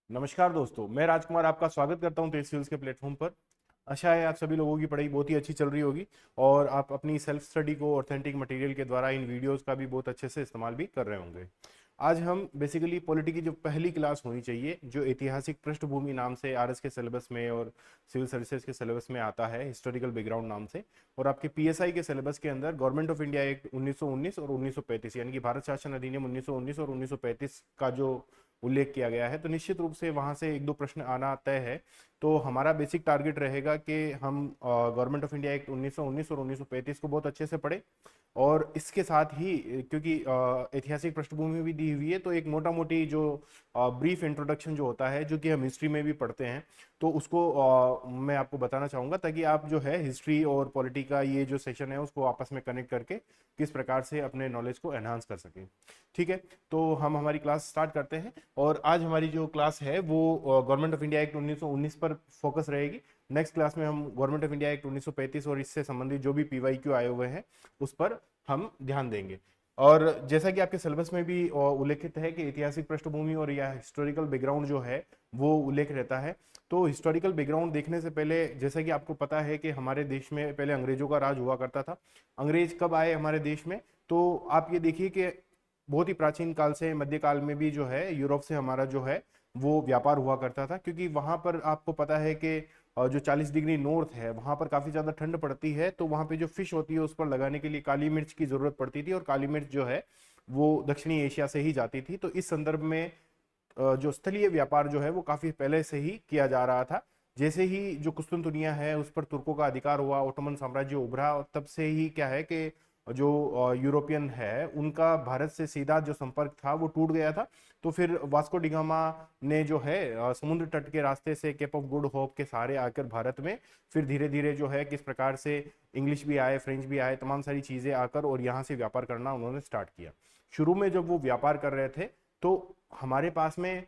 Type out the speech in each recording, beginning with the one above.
नमस्कार दोस्तों, मैं राजकुमार आपका स्वागत करता हूं तेज स्किल्स के प्लेटफॉर्म पर। आशा है आप सभी लोगों की पढ़ाई बहुत ही अच्छी चल रही होगी और आप अपनी सेल्फ स्टडी को ऑथेंटिक मटेरियल के द्वारा इन वीडियोस का भी बहुत अच्छे से इस्तेमाल भी कर रहे होंगे। आज हम बेसिकली पॉलिटी की जो पहली क्लास होनी चाहिए, जो ऐतिहासिक पृष्ठभूमि नाम से आरएस के सिलेबस में और सिविल सर्विसेज के सिलेबस में आता है, हिस्टोरिकल बैकग्राउंड नाम से, और आपके पीएसआई के सिलेबस के अंदर गवर्नमेंट ऑफ इंडिया एक्ट 1919 और 1935 यानी कि भारत शासन अधिनियम 1919 और 1935 का जो उल्लेख किया गया है, तो निश्चित रूप से वहां से एक दो प्रश्न आना तय है। तो हमारा बेसिक टारगेट रहेगा कि हम गवर्नमेंट ऑफ इंडिया एक्ट 1919 और 1935 को बहुत अच्छे से पढ़ें, और इसके साथ ही क्योंकि ऐतिहासिक पृष्ठभूमि भी दी हुई है, तो एक मोटा मोटी जो ब्रीफ इंट्रोडक्शन जो होता है, जो कि हम हिस्ट्री में भी पढ़ते हैं, तो उसको मैं आपको बताना चाहूंगा, ताकि आप जो है हिस्ट्री और पॉलिटी का ये जो सेशन है उसको आपस में कनेक्ट करके किस प्रकार से अपने नॉलेज को एनहांस कर सकें। ठीक है, तो हम हमारी क्लास स्टार्ट करते हैं। और आज हमारी जो क्लास है वो गवर्नमेंट ऑफ इंडिया एक्ट 1919 पर फोकस रहेगी। नेक्स्ट क्लास में हम गवर्नमेंट ऑफ इंडिया एक्ट 1935 और इससे संबंधित जो भी पीवाईक्यू आए हुए हैं उस पर हम ध्यान देंगे। और जैसा कि आपके सिलेबस में भी उल्लेखित है कि ऐतिहासिक पृष्ठभूमि और या हिस्टोरिकल बैकग्राउंड जो है वो उल्लेख रहता है। तो हिस्टोरिकल बैकग्राउंड देखने से पहले, जैसा कि आपको पता है कि हमारे देश में पहले अंग्रेजों का राज हुआ करता था। अंग्रेज कब आए हमारे देश में, तो आप ये देखिए कि बहुत ही प्राचीन काल से मध्यकाल में भी जो है यूरोप से हमारा जो है वो व्यापार हुआ करता था, क्योंकि वहां पर आपको पता है कि जो 40 डिग्री नॉर्थ है वहां पर काफी ज्यादा ठंड पड़ती है, तो वहां पे जो फिश होती है उस पर लगाने के लिए काली मिर्च की जरूरत पड़ती थी, और काली मिर्च जो है वो दक्षिणी एशिया से ही जाती थी। तो इस संदर्भ में जो स्थलीय व्यापार जो है वो काफी पहले से ही किया जा रहा था। जैसे ही जो कुस्तुनतुनिया है उस पर तुर्कों का अधिकार हुआ, ओटोमन साम्राज्य उभरा, और तब से ही क्या है कि जो यूरोपियन है उनका भारत से सीधा जो संपर्क था वो टूट गया था। तो फिर वास्को डिगामा ने जो है समुद्र तट के रास्ते से केप ऑफ गुड होप के सहारे आकर भारत में, फिर धीरे धीरे जो है किस प्रकार से इंग्लिश भी आए, फ्रेंच भी आए, तमाम सारी चीजें आकर और यहाँ से व्यापार करना उन्होंने स्टार्ट किया। शुरू में जब वो व्यापार कर रहे थे तो हमारे पास में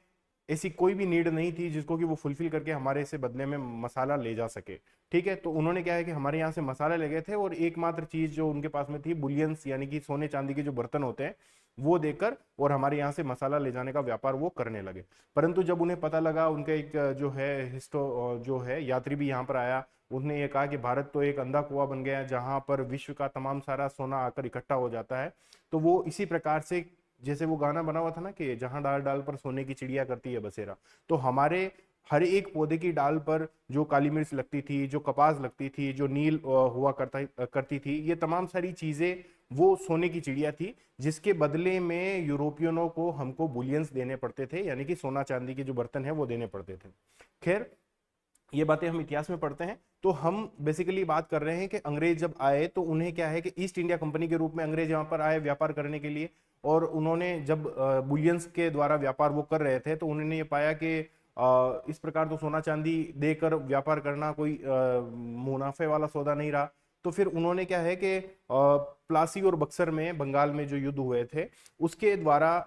ऐसी कोई भी नीड नहीं थी जिसको कि वो फुलफिल करके हमारे से बदले में मसाला ले जा सके। ठीक है, तो उन्होंने क्या है कि हमारे यहाँ से मसाला ले गए थे, और एकमात्र चीज जो उनके पास में थी बुलियंस यानी कि सोने चांदी के जो बर्तन होते हैं वो देकर और हमारे यहाँ से मसाला ले जाने का व्यापार वो करने लगे। परंतु जब उन्हें पता लगा, उनके एक जो है हिस्टो जो है यात्री भी यहाँ पर आया, उसने ये कहा कि भारत तो एक अंधा कुआं बन गया है जहां पर विश्व का तमाम सारा सोना आकर इकट्ठा हो जाता है। तो वो इसी प्रकार से, जैसे वो गाना बना हुआ था ना कि जहां डाल डाल पर सोने की चिड़िया करती है बसेरा, तो हमारे हर एक पौधे की डाल पर जो काली मिर्च लगती थी, जो कपास लगती थी, जो नील हुआ करती थी, ये तमाम सारी चीजें वो सोने की चिड़िया थी, जिसके बदले में यूरोपियनों को हमको बुलियंस देने पड़ते थे, यानी कि सोना चांदी के जो बर्तन है वो देने पड़ते थे। खैर, ये बातें हम इतिहास में पढ़ते हैं। तो हम बेसिकली बात कर रहे हैं कि अंग्रेज जब आए तो उन्हें क्या है कि ईस्ट इंडिया कंपनी के रूप में अंग्रेज यहाँ पर आए व्यापार करने के लिए। और उन्होंने जब बुलियंस के द्वारा व्यापार वो कर रहे थे, तो उन्होंने ये पाया कि इस प्रकार तो सोना चांदी देकर व्यापार करना कोई मुनाफे वाला सौदा नहीं रहा। तो फिर उन्होंने क्या है कि प्लासी और बक्सर में, बंगाल में जो युद्ध हुए थे उसके द्वारा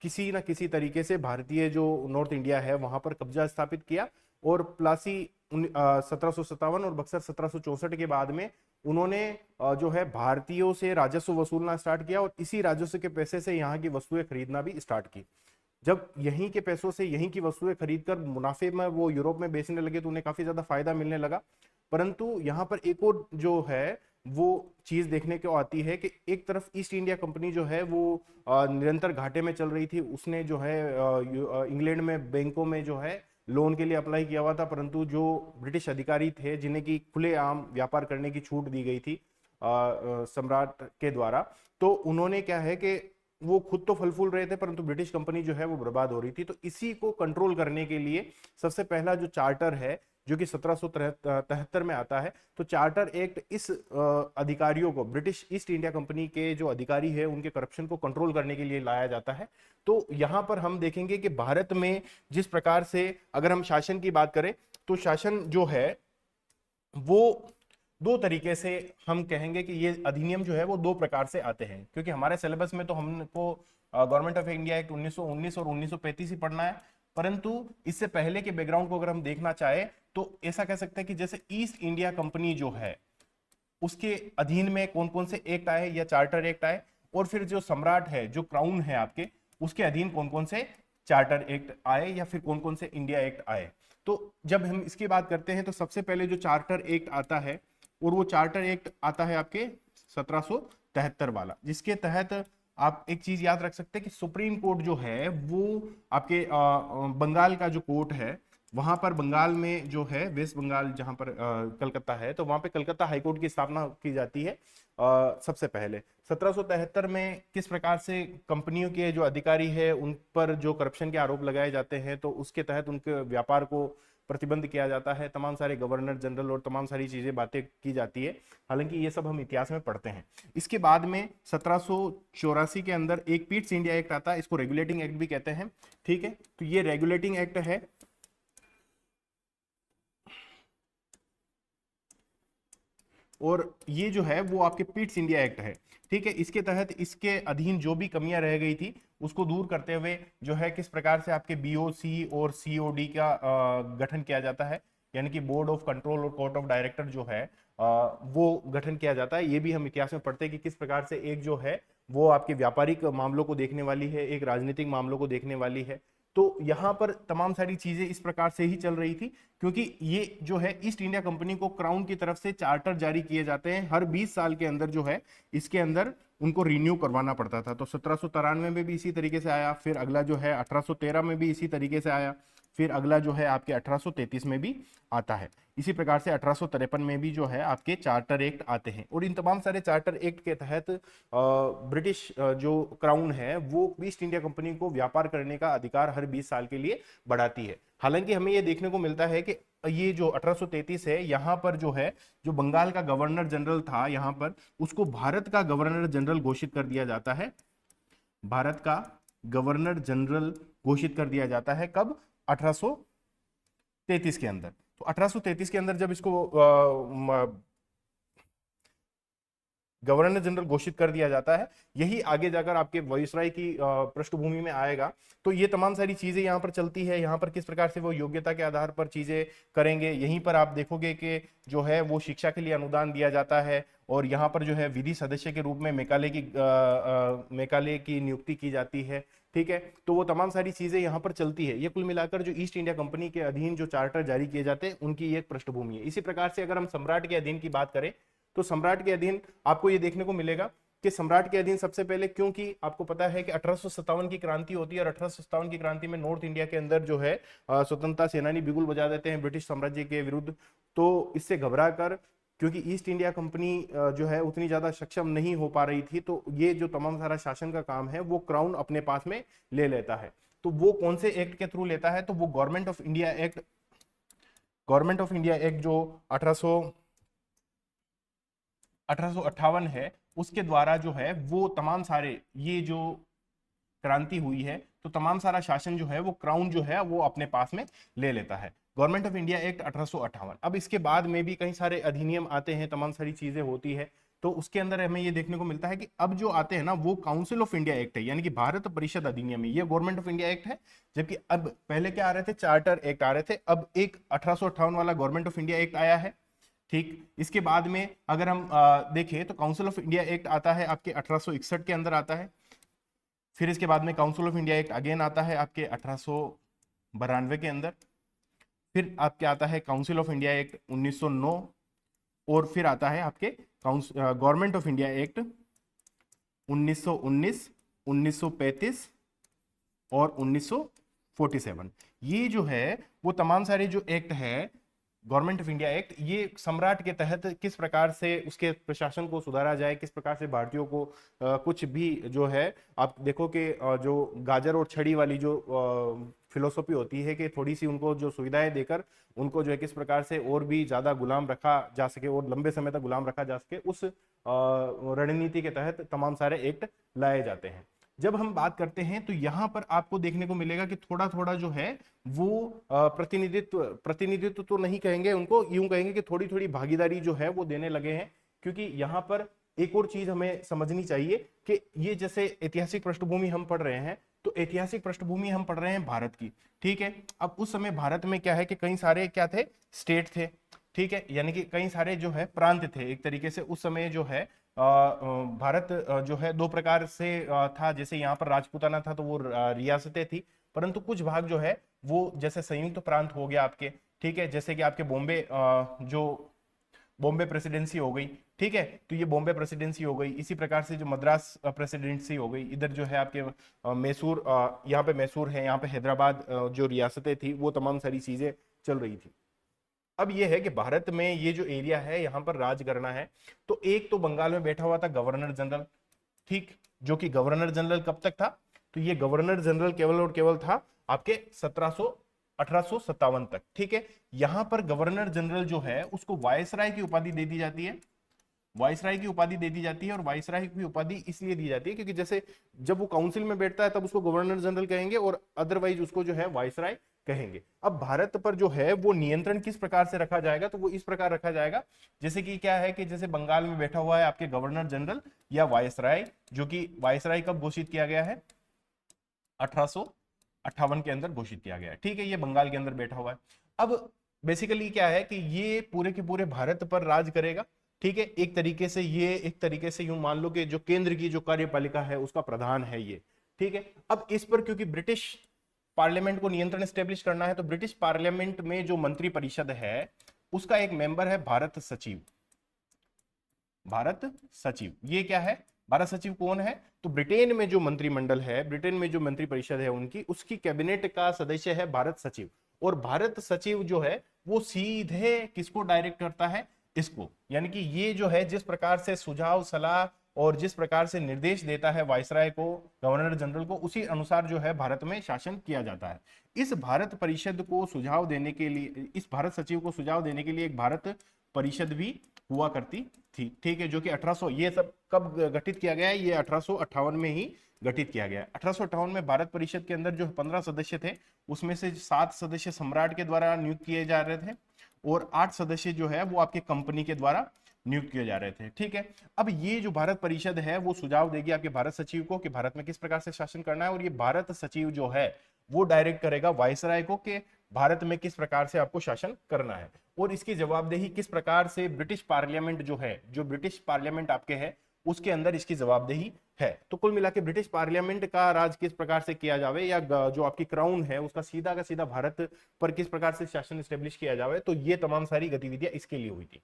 किसी न किसी तरीके से भारतीय जो नॉर्थ इंडिया है वहां पर कब्जा स्थापित किया। और प्लासी 1757 और बक्सर 1764 के बाद में उन्होंने जो है भारतीयों से राजस्व वसूलना स्टार्ट किया, और इसी राजस्व के पैसे से यहाँ की वस्तुएं खरीदना भी स्टार्ट की। जब यहीं के पैसों से यहीं की वस्तुएं खरीदकर मुनाफे में वो यूरोप में बेचने लगे तो उन्हें काफी ज्यादा फायदा मिलने लगा। परंतु यहाँ पर एक और जो है वो चीज देखने को आती है कि एक तरफ ईस्ट इंडिया कंपनी जो है वो निरंतर घाटे में चल रही थी। उसने जो है इंग्लैंड में बैंकों में जो है लोन के लिए अप्लाई किया हुआ था, परंतु जो ब्रिटिश अधिकारी थे जिन्हें की खुलेआम व्यापार करने की छूट दी गई थी सम्राट के द्वारा, तो उन्होंने क्या है कि वो खुद तो फल फूल रहे थे परंतु ब्रिटिश कंपनी जो है वो बर्बाद हो रही थी। तो इसी को कंट्रोल करने के लिए सबसे पहला जो चार्टर है, जो कि 1773 में आता है, तो चार्टर एक्ट इस अधिकारियों को, ब्रिटिश ईस्ट इंडिया कंपनी के जो अधिकारी है उनके करप्शन को कंट्रोल करने के लिए लाया जाता है। तो यहां पर हम देखेंगे कि भारत में जिस प्रकार से, अगर हम शासन की बात करें, तो शासन जो है वो दो तरीके से, हम कहेंगे कि ये अधिनियम जो है वो दो प्रकार से आते हैं, क्योंकि हमारे सिलेबस में तो हमको गवर्नमेंट ऑफ इंडिया एक्ट 1919 और 1935 ही पढ़ना है। परंतु इससे पहले के बैकग्राउंड को अगर हम देखना चाहे तो ऐसा कह सकते हैं कि जैसे ईस्ट इंडिया कंपनी जो है उसके अधीन में कौन कौन से एक्ट आए या चार्टर एक्ट आए, और फिर जो सम्राट है, जो क्राउन है आपके, उसके अधीन कौन कौन से चार्टर एक्ट आए या फिर कौन कौन से इंडिया एक्ट आए। तो जब हम इसकी बात करते हैं तो सबसे पहले जो चार्टर एक्ट आता है, और वो चार्टर एक्ट आता है आपके 1773 वाला, जिसके तहत आप एक चीज याद रख सकते हैं कि सुप्रीम कोर्ट जो है वो आपके बंगाल का जो कोर्ट है, वहां पर बंगाल में जो है, वेस्ट बंगाल जहां पर कलकत्ता है, तो वहां पे कलकत्ता हाईकोर्ट की स्थापना की जाती है सबसे पहले 1773 में। किस प्रकार से कंपनियों के जो अधिकारी है उन पर जो करप्शन के आरोप लगाए जाते हैं, तो उसके तहत उनके व्यापार को प्रतिबंध किया जाता है, तमाम सारे गवर्नर जनरल और तमाम सारी चीजें बातें की जाती है। हालांकि ये सब हम इतिहास में पढ़ते हैं। इसके बाद में 1784 के अंदर एक पीट्स इंडिया एक्ट आता है, इसको रेगुलेटिंग एक्ट भी कहते हैं। ठीक है, तो ये रेगुलेटिंग एक्ट है, और ये जो है वो आपके पीट्स इंडिया एक्ट है। ठीक है, इसके तहत इसके अधीन जो भी कमियां रह गई थी उसको दूर करते हुए जो है किस प्रकार से आपके बीओसी और सीओडी का गठन किया जाता है, यानी कि बोर्ड ऑफ कंट्रोल और कोर्ट ऑफ डायरेक्टर जो है वो गठन किया जाता है। ये भी हम इतिहास में पढ़ते हैं कि किस प्रकार से एक जो है वो आपके व्यापारिक मामलों को देखने वाली है, एक राजनीतिक मामलों को देखने वाली है। तो यहाँ पर तमाम सारी चीजें इस प्रकार से ही चल रही थी, क्योंकि ये जो है ईस्ट इंडिया कंपनी को क्राउन की तरफ से चार्टर जारी किए जाते हैं हर 20 साल के अंदर, जो है इसके अंदर उनको रिन्यू करवाना पड़ता था। तो 1793 में भी इसी तरीके से आया, फिर अगला जो है 1813 में भी इसी तरीके से आया, फिर अगला जो है आपके 1833 में भी आता है। इसी प्रकार से 1853 में भी जो है आपके चार्टर एक्ट आते हैं, और इन तमाम सारे चार्टर एक्ट के तहत ब्रिटिश जो क्राउन है वो ईस्ट इंडिया कंपनी को व्यापार करने का अधिकार हर 20 साल के लिए बढ़ाती है। हालांकि हमें यह देखने को मिलता है कि ये जो 1833 है, यहाँ पर जो है जो बंगाल का गवर्नर जनरल था, यहाँ पर उसको भारत का गवर्नर जनरल घोषित कर दिया जाता है। भारत का गवर्नर जनरल घोषित कर दिया जाता है कब? 1833 के अंदर। तो 1833 के अंदर जब इसको गवर्नर जनरल घोषित कर दिया जाता है, यही आगे जाकर आपके वायसराय की पृष्ठभूमि में आएगा। तो ये तमाम सारी चीजें यहाँ पर चलती है, यहाँ पर किस प्रकार से वो योग्यता के आधार पर चीजें करेंगे। यहीं पर आप देखोगे कि जो है वो शिक्षा के लिए अनुदान दिया जाता है, और यहाँ पर जो है विधि सदस्य के रूप में मेकाले की नियुक्ति की जाती है। ठीक है, तो वो तमाम सारी चीजें यहाँ पर चलती है। ये कुल मिलाकर जो ईस्ट इंडिया कंपनी के अधीन जो चार्टर जारी किए जाते हैं उनकी एक पृष्ठभूमि है। इसी प्रकार से अगर हम सम्राट के अधीन की बात करें, तो सम्राट के अधीन आपको ये देखने को मिलेगा कि सम्राट के अधीन सबसे पहले, क्योंकि आपको पता है कि 1857 की क्रांति होती है, और 1857 की क्रांति में नॉर्थ इंडिया के अंदर जो है स्वतंत्रता सेनानी बिगुल बजा देते हैं ब्रिटिश साम्राज्य के विरुद्ध। तो इससे घबरा कर, क्योंकि ईस्ट इंडिया कंपनी जो है उतनी ज्यादा सक्षम नहीं हो पा रही थी, तो ये जो तमाम सारा शासन का काम है वो क्राउन अपने पास में ले लेता है। तो वो कौन से एक्ट के थ्रू लेता है? तो वो government of India act, government of India act जो 1858 है, उसके द्वारा जो है वो तमाम सारे, ये जो क्रांति हुई है तो तमाम सारा शासन जो है वो क्राउन जो है वो अपने पास में ले लेता है। Government of India act 1858। अब इसके बाद में भी कई सारे अधिनियम आते हैं, तमाम सारी चीजें होती है, तो उसके अंदर हमें ये देखने को मिलता है कि अब जो आते हैं ना वो काउंसिल ऑफ इंडिया एक्ट है, यानी कि भारत परिषद अधिनियम है, ये गवर्नमेंट ऑफ इंडिया एक्ट है। जबकि अब पहले क्या आ रहे थे? चार्टर एक्ट आ रहे थे। अब एक 1858 वाला गवर्नमेंट ऑफ इंडिया एक्ट आया है। ठीक, इसके बाद में अगर हम देखें तो काउंसिल ऑफ इंडिया एक्ट आता है आपके 1861 के अंदर आता है। फिर इसके बाद में council of India act again आता है आपके 1892 के अंदर। फिर आपके आता है काउंसिल ऑफ इंडिया एक्ट 1909, और फिर आता है आपके गवर्नमेंट ऑफ इंडिया एक्ट 1919, 1935 और 1947। ये जो है वो तमाम सारे जो एक्ट है गवर्नमेंट ऑफ इंडिया एक्ट, ये सम्राट के तहत किस प्रकार से उसके प्रशासन को सुधारा जाए, किस प्रकार से भारतीयों को कुछ भी जो है, आप देखो कि जो गाजर और छड़ी वाली जो फिलोसॉफी होती है कि थोड़ी सी उनको जो सुविधाएं देकर उनको जो है किस प्रकार से और भी ज्यादा गुलाम रखा जा सके और लंबे समय तक गुलाम रखा जा सके, उस रणनीति के तहत तमाम सारे एक्ट लाए जाते हैं। जब हम बात करते हैं तो यहां पर आपको देखने को मिलेगा कि थोड़ा थोड़ा जो है वो प्रतिनिधित्व प्रतिनिधित्व तो नहीं कहेंगे, उनको यूं कहेंगे कि थोड़ी थोड़ी भागीदारी जो है वो देने लगे हैं। क्योंकि यहाँ पर एक और चीज हमें समझनी चाहिए कि ये जैसे ऐतिहासिक पृष्ठभूमि हम पढ़ रहे हैं, तो ऐतिहासिक पृष्ठभूमि हम पढ़ रहे हैं भारत की। ठीक है, अब उस समय भारत में क्या है कि कई सारे क्या थे? स्टेट थे। ठीक है, यानी कि कई सारे जो है प्रांत थे। एक तरीके से उस समय जो है भारत जो है दो प्रकार से था। जैसे यहाँ पर राजपूताना था तो वो रियासतें थी, परंतु कुछ भाग जो है वो जैसे संयुक्त प्रांत हो गया आपके, ठीक है, जैसे कि आपके बॉम्बे जो बॉम्बे प्रेसिडेंसी हो गई, ठीक है, तो ये बॉम्बे प्रेसिडेंसी हो गई। इसी प्रकार से जो मद्रास प्रेसिडेंसी हो गई, इधर जो है आपके मैसूर, यहाँ पे मैसूर है, यहाँ पे हैदराबाद, जो रियासतें थी वो तमाम सारी चीजें चल रही थी। अब ये है कि भारत में ये जो एरिया है यहाँ पर राज करना है, तो एक तो बंगाल में बैठा हुआ था गवर्नर जनरल, ठीक, जो कि गवर्नर जनरल कब तक था, तो ये गवर्नर जनरल केवल और केवल था आपके 1857 तक, ठीक है। यहां पर गवर्नर जनरल जो है उसको वायसराय की उपाधि दे दी जाती है, वायसराय की उपाधि दे दी जाती है, और वायसराय की उपाधि इसलिए दी जाती है क्योंकि जैसे जब वो काउंसिल में बैठता है तब उसको गवर्नर जनरल कहेंगे और अदरवाइज उसको जो है वायसराय कहेंगे। अब भारत पर जो है वो नियंत्रण किस प्रकार से रखा जाएगा, तो वो इस प्रकार रखा जाएगा जैसे कि क्या है कि जैसे बंगाल में बैठा हुआ है आपके गवर्नर जनरल या वायसराय, जो कि वायसराय कब घोषित किया गया है, 1858 के अंदर घोषित किया गया है, ठीक है, ये बंगाल के अंदर बैठा हुआ है। अब बेसिकली क्या है कि ये पूरे के पूरे भारत पर राज करेगा, ठीक है, एक तरीके से ये, एक तरीके से यूं मान लो कि जो केंद्र की जो कार्यपालिका है उसका प्रधान है ये, ठीक है। अब इस पर क्योंकि ब्रिटिश पार्लियामेंट को नियंत्रण स्टेब्लिश करना है, तो ब्रिटिश पार्लियामेंट में जो मंत्री परिषद है उसका एक मेंबर है भारत सचिव, भारत सचिव, ये क्या है, भारत सचिव कौन है, तो ब्रिटेन में जो मंत्रिमंडल है, ब्रिटेन में जो मंत्री परिषद है उनकी, उसकी कैबिनेट का सदस्य है भारत सचिव। और भारत सचिव जो है वो सीधे किसको डायरेक्ट करता है, इसको, यानी कि ये जो है जिस प्रकार से सुझाव सलाह और जिस प्रकार से निर्देश देता है वायसराय को, गवर्नर जनरल को, उसी अनुसार जो है भारत में शासन किया जाता है। इस भारत परिषद को सुझाव देने के लिए, इस भारत सचिव को सुझाव देने के लिए एक भारत परिषद भी हुआ करती थी, ठीक है, जो कि 1800, ये सब कब गठित किया गया है, ये 1858 में ही गठित किया गया है। 1858 में भारत परिषद के अंदर जो 15 सदस्य थे उसमें से 7 सदस्य सम्राट के द्वारा नियुक्त किए जा रहे थे और 8 सदस्य जो है वो आपके कंपनी के द्वारा नियुक्त किए जा रहे थे, ठीक है। अब ये जो भारत परिषद है वो सुझाव देगी आपके भारत सचिव को कि भारत में किस प्रकार से शासन करना है, और ये भारत सचिव जो है वो डायरेक्ट करेगा वायसराय को कि भारत में किस प्रकार से आपको शासन करना है, और इसकी जवाबदेही किस प्रकार से ब्रिटिश पार्लियामेंट जो है, जो ब्रिटिश पार्लियामेंट आपके है उसके अंदर इसकी जवाबदेही है। तो कुल मिला के ब्रिटिश पार्लियामेंट का राज किस प्रकार से किया जावे, या जो आपकी क्राउन है उसका सीधा का सीधा भारत पर किस प्रकार से शासन स्टेब्लिश किया जावे, तो ये तमाम सारी गतिविधियां इसके लिए हुई थी।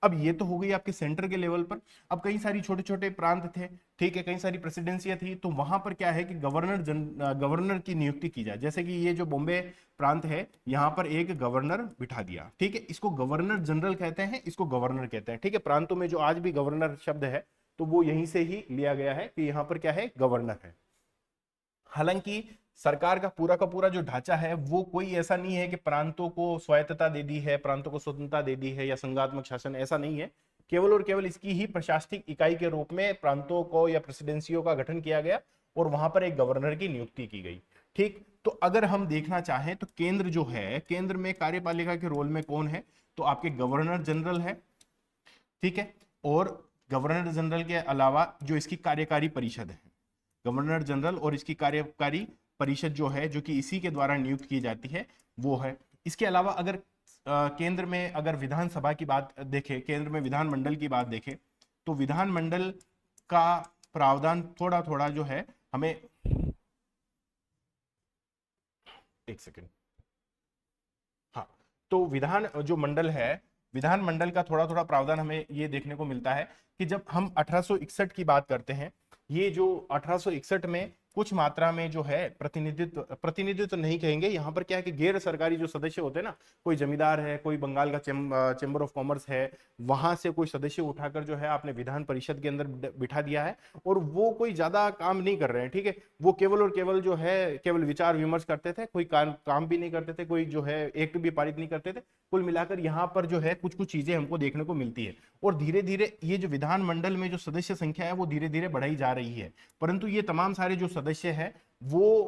अब ये तो हो गई आपके सेंटर के लेवल पर। अब कई सारी छोटे छोटे प्रांत थे, ठीक है, कई सारी प्रेसिडेंसियां थी, तो वहां पर क्या है कि गवर्नर की नियुक्ति की जाए। जैसे कि ये जो बॉम्बे प्रांत है यहाँ पर एक गवर्नर बिठा दिया, ठीक है, इसको गवर्नर जनरल कहते हैं, इसको गवर्नर कहते हैं, ठीक है। प्रांतों में जो आज भी गवर्नर शब्द है तो वो यहीं से ही लिया गया है कि यहाँ पर क्या है, गवर्नर है। हालांकि सरकार का पूरा जो ढांचा है वो कोई ऐसा नहीं है कि प्रांतों को स्वायत्तता दे दी है, प्रांतों को स्वतंत्रता दे दी है या संघात्मक शासन, ऐसा नहीं है। केवल और केवल इसकी ही प्रशासनिक इकाई के रूप में प्रांतों को या प्रेसिडेंसियों का गठन किया गया और वहां पर एक गवर्नर की नियुक्ति की गई, ठीक। तो अगर हम देखना चाहें तो केंद्र जो है, केंद्र में कार्यपालिका के रोल में कौन है, तो आपके गवर्नर जनरल है, ठीक है। और गवर्नर जनरल के अलावा जो इसकी कार्यकारी परिषद है, गवर्नर जनरल और इसकी कार्यकारी परिषद जो है, जो कि इसी के द्वारा नियुक्त की जाती है, वो है। इसके अलावा अगर केंद्र में अगर विधानसभा की बात देखें, केंद्र में विधानमंडल की बात देखें, तो विधानमंडल का प्रावधान थोड़ा थोड़ा जो है हमें, एक सेकेंड, हाँ, तो विधान जो मंडल है, विधानमंडल का थोड़ा थोड़ा प्रावधान हमें ये देखने को मिलता है कि जब हम 1861 की बात करते हैं, ये जो 1861 में कुछ मात्रा में जो है प्रतिनिधित्व तो नहीं कहेंगे, यहाँ पर क्या है कि गैर सरकारी जो सदस्य होते हैं ना, कोई जमींदार है, कोई बंगाल का चेंबर ऑफ कॉमर्स है, वहां से कोई सदस्य उठाकर जो है आपने विधान परिषद के अंदर बिठा दिया है, और वो कोई ज्यादा काम नहीं कर रहे हैं, ठीक है, वो केवल और केवल जो है केवल विचार विमर्श करते थे, कोई काम भी नहीं करते थे, कोई जो है एक्ट भी पारित नहीं करते थे। कुल मिलाकर यहाँ पर जो है कुछ कुछ चीजें हमको देखने को मिलती है, और धीरे धीरे ये जो विधानमंडल में जो सदस्य संख्या है वो धीरे धीरे बढ़ाई जा रही है। परंतु ये तमाम सारे जो सदस्य हैं वो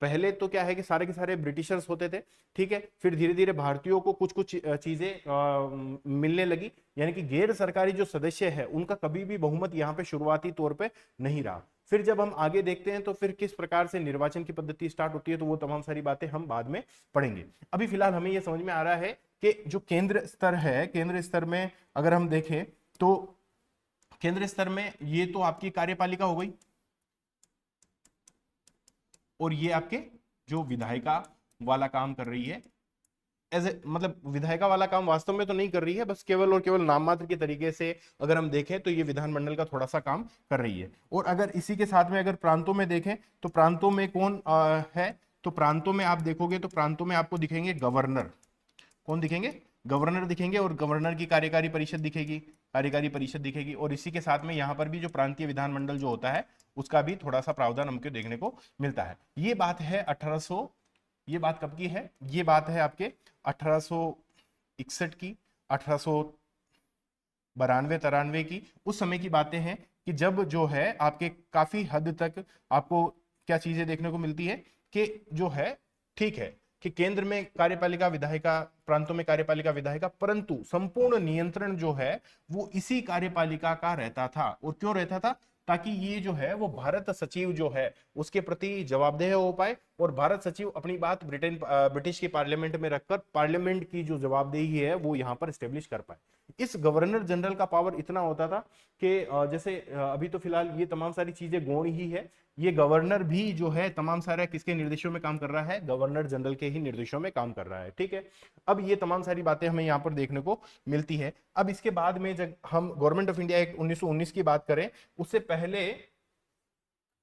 पहले तो क्या है कि सारे के सारे ब्रिटिशर्स होते थे, ठीक है, फिर धीरे धीरे भारतीयों को कुछ कुछ चीजें मिलने लगी, यानी कि गैर सरकारी जो सदस्य है उनका कभी भी बहुमत यहाँ पे शुरुआती तौर पे नहीं रहा। फिर जब हम आगे देखते हैं तो फिर किस प्रकार से निर्वाचन की पद्धति स्टार्ट होती है, तो वो तमाम सारी बातें हम बाद में पढ़ेंगे। अभी फिलहाल हमें यह समझ में आ रहा है कि जो केंद्र स्तर है, केंद्र स्तर में अगर हम देखें तो केंद्र स्तर में ये तो आपकी कार्यपालिका हो गई, और ये आपके जो विधायिका वाला काम कर रही है, एज ए मतलब विधायिका वाला काम वास्तव में तो नहीं कर रही है, बस केवल और केवल नाम मात्र के तरीके से अगर हम देखें तो ये विधानमंडल का थोड़ा सा काम कर रही है। और अगर इसी के साथ में अगर प्रांतों में देखें तो प्रांतों में कौन है, तो प्रांतों में आप देखोगे तो प्रांतों में आपको दिखेंगे गवर्नर। कौन दिखेंगे? गवर्नर दिखेंगे, और गवर्नर की कार्यकारी परिषद दिखेगी, कार्यकारी परिषद दिखेगी। और इसी के साथ में यहाँ पर भी जो प्रांतीय विधानमंडल जो होता है उसका भी थोड़ा सा प्रावधान हमको देखने को मिलता है। ये बात है 1800, ये बात कब की है? ये बात है आपके 1861 की, 1892-93 की। उस समय की बातें हैं कि जब जो है आपके काफी हद तक आपको क्या चीजें देखने को मिलती है कि जो है ठीक है कि केंद्र में कार्यपालिका विधायिका, प्रांतों में कार्यपालिका विधायिका, परंतु संपूर्ण नियंत्रण जो है वो इसी कार्यपालिका का रहता था। और क्यों रहता था? ताकि ये जो है वो भारत सचिव जो है उसके प्रति जवाबदेह हो पाए, और भारत सचिव अपनी बात ब्रिटिश की पार्लियामेंट में रखकर पार्लियामेंट की जो जवाबदेही है वो यहाँ पर स्टेब्लिश कर पाए। इस गवर्नर जनरल का पावर इतना होता था कि जैसे अभी तो फिलहाल ये तमाम सारी चीजें गौण ही है, ये गवर्नर भी जो है तमाम सारा किसके निर्देशों में काम कर रहा है? गवर्नर जनरल के ही निर्देशों में काम कर रहा है। ठीक है, अब ये तमाम सारी बातें हमें यहाँ पर देखने को मिलती है। अब इसके बाद में जब हम गवर्नमेंट ऑफ इंडिया एक्ट 1919 की बात करें, उससे पहले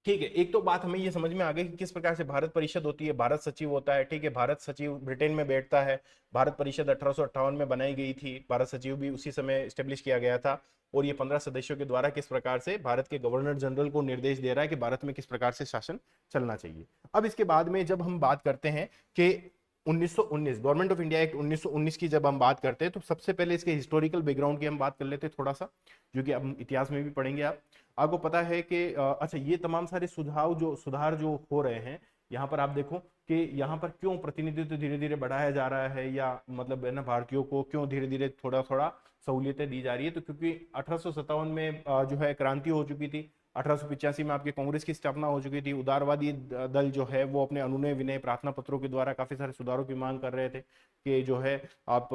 ठीक है, एक तो बात हमें ये समझ में आ गई कि किस प्रकार से भारत परिषद होती है, भारत सचिव होता है। ठीक है, भारत सचिव ब्रिटेन में बैठता है। भारत परिषद 1858 में बनाई गई थी, भारत सचिव भी उसी समय स्टेब्लिश किया गया था। और ये 15 सदस्यों के द्वारा किस प्रकार से भारत के गवर्नर जनरल को निर्देश दे रहा है कि भारत में किस प्रकार से शासन चलना चाहिए। अब इसके बाद में जब हम बात करते हैं कि 1919 गवर्नमेंट ऑफ इंडिया एक्ट 1919 की जब हम बात करते हैं, तो सबसे पहले इसके हिस्टोरिकल बैकग्राउंड की हम बात कर लेते हैं थोड़ा सा, जो कि अब इतिहास में भी पढ़ेंगे आप। आपको पता है कि अच्छा, ये तमाम सारे सुधार जो हो रहे हैं यहाँ पर आप देखो कि यहाँ पर क्यों प्रतिनिधित्व धीरे धीरे बढ़ाया जा रहा है, या मतलब है ना भारतीयों को क्यों धीरे धीरे थोड़ा थोड़ा सहूलियतें दी जा रही है। तो क्योंकि 1857 में जो है क्रांति हो चुकी थी, 1885 में आपके कांग्रेस की स्थापना हो चुकी थी, उदारवादी दल जो है वो अपने अनुनय विनय प्रार्थना पत्रों के द्वारा काफी सारे सुधारों की मांग कर रहे थे कि जो है आप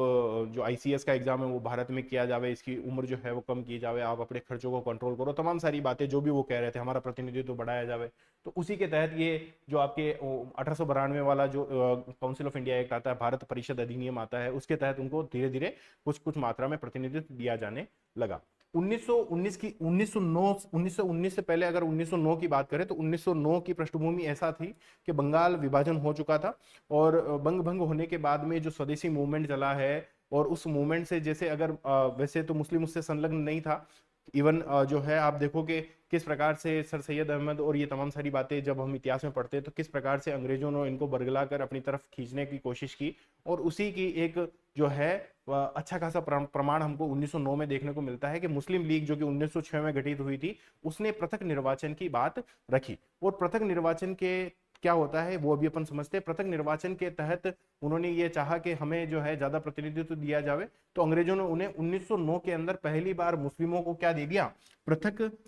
जो आईसीएस का एग्जाम है वो भारत में किया जावे, इसकी उम्र जो है वो कम की जावे, आप अपने खर्चों को कंट्रोल करो, तमाम सारी बातें जो भी वो कह रहे थे, हमारा प्रतिनिधित्व बढ़ाया जावे। तो उसी के तहत ये जो आपके 1892 वाला जो काउंसिल ऑफ इंडिया एक्ट आता है, भारत परिषद अधिनियम आता है, उसके तहत उनको धीरे धीरे कुछ कुछ मात्रा में प्रतिनिधित्व दिया जाने लगा। 1919 की 1919 से पहले अगर 1909 की बात करें तो 1909 की पृष्ठभूमि ऐसा थी कि बंगाल विभाजन हो चुका था, और बंग भंग होने के बाद में जो स्वदेशी मूवमेंट चला है, और उस मूवमेंट से जैसे अगर वैसे तो मुस्लिम उससे संलग्न नहीं था, इवन जो है आप देखो कि किस प्रकार से सर सैयद अहमद और ये तमाम सारी बातें जब हम इतिहास में पढ़ते हैं तो किस प्रकार से अंग्रेजों ने इनको बरगला कर अपनी तरफ खींचने की कोशिश की, और उसी की एक जो है अच्छा खासा प्रमाण हमको 1909 में देखने को मिलता है कि मुस्लिम लीग जो कि 1906 में गठित हुई थी, उसने पृथक निर्वाचन की बात रखी। और पृथक निर्वाचन के क्या होता है वो अभी अपन समझते हैं। पृथक निर्वाचन के तहत उन्होंने ये चाहा कि हमें जो है ज्यादा प्रतिनिधित्व दिया जावे, तो अंग्रेजों ने उन्हें 1909 के अंदर पहली बार मुस्लिमों को क्या दे दिया? पृथक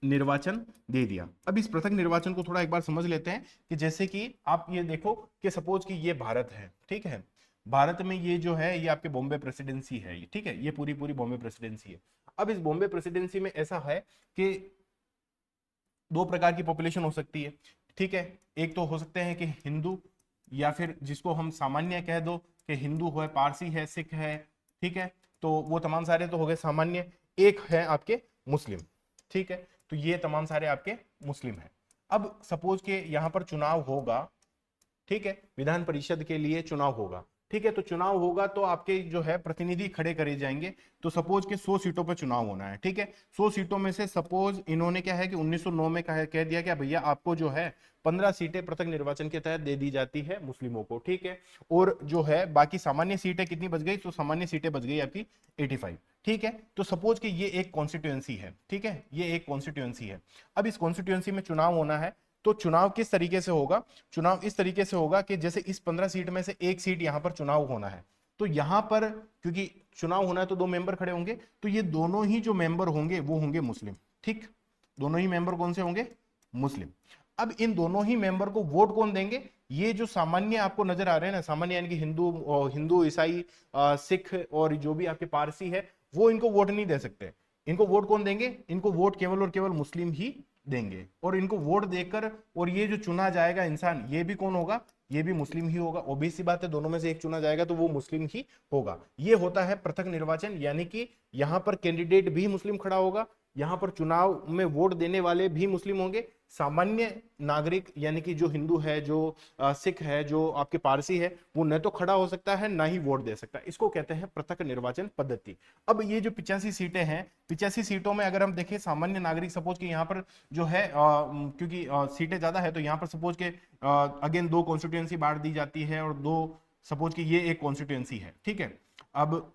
निर्वाचन दे दिया। अब इस पृथक निर्वाचन को थोड़ा एक बार समझ लेते हैं कि जैसे कि आप ये देखो कि सपोज कि ये भारत है, ठीक है, भारत में ये जो है ये आपके बॉम्बे प्रेसिडेंसी है, ठीक है, ये पूरी पूरी बॉम्बे प्रेसिडेंसी है। अब इस बॉम्बे प्रेसिडेंसी में ऐसा है कि दो प्रकार की पॉपुलेशन हो सकती है, ठीक है। एक तो हो सकते हैं कि हिंदू, या फिर जिसको हम सामान्य कह दो कि हिंदू है, पारसी है, सिख है, ठीक है, तो वो तमाम सारे तो हो गए सामान्य। एक है आपके मुस्लिम, ठीक है, तो ये तमाम सारे आपके मुस्लिम हैं। अब सपोज के यहाँ पर चुनाव होगा, ठीक है, विधान परिषद के लिए चुनाव होगा, ठीक है, तो चुनाव होगा तो आपके जो है प्रतिनिधि खड़े करे जाएंगे। तो सपोज के 100 सीटों पर चुनाव होना है, ठीक है, 100 सीटों में से सपोज इन्होंने क्या है कि 1909 में कह दिया कि भैया आपको जो है 15 सीटें पृथक निर्वाचन के तहत दे दी जाती है मुस्लिमों को, ठीक है, और जो है बाकी सामान्य सीटें कितनी बच गई? तो सामान्य सीटें बच गई आपकी 85, ठीक है। तो सपोज कि ये एक कॉन्स्टिट्यूएंसी है, ठीक है, ये एक कॉन्स्टिट्यूएंसी है। अब इस कॉन्स्टिट्यूएंसी में चुनाव होना है, तो चुनाव किस तरीके से होगा? चुनाव इस तरीके से होगा कि जैसे इस 15 सीट में से एक सीट यहां पर चुनाव होना है, तो यहां पर क्योंकि चुनाव होना है तो दो मेंबर खड़े होंगे, तो ये दोनों ही जो मेंबर होंगे वो होंगे मुस्लिम, ठीक, दोनों ही मेंबर कौन से होंगे? मुस्लिम। अब इन दोनों ही मेंबर को वोट कौन देंगे? ये जो सामान्य आपको नजर आ रहे हैं ना, सामान्य यानी कि हिंदू ईसाई सिख और जो भी आपके पारसी है, वो इनको वोट नहीं दे सकते। इनको वोट कौन देंगे? इनको वोट केवल और केवल मुस्लिम ही देंगे और इनको वोट देकर, और ये जो चुना जाएगा इंसान ये भी कौन होगा, ये भी मुस्लिम ही होगा। ओबीसी बात है, दोनों में से एक चुना जाएगा तो वो मुस्लिम ही होगा। ये होता है पृथक निर्वाचन, यानी कि यहां पर कैंडिडेट भी मुस्लिम खड़ा होगा, यहां पर चुनाव में वोट देने वाले भी मुस्लिम होंगे, सामान्य नागरिक यानी कि जो हिंदू है, जो सिख है, जो आपके पारसी है, वो न तो खड़ा हो सकता है ना ही वोट दे सकता है। इसको कहते हैं पृथक निर्वाचन पद्धति। अब ये जो 85 सीटें हैं, 85 सीटों में अगर हम देखें सामान्य नागरिक, सपोज कि यहाँ पर जो है क्योंकि सीटें ज्यादा है तो यहाँ पर सपोज के अगेन 2 कॉन्स्टिट्यूएंसी बांट दी जाती है और 2, सपोज कि ये एक कॉन्स्टिट्यूएंसी है, ठीक है। अब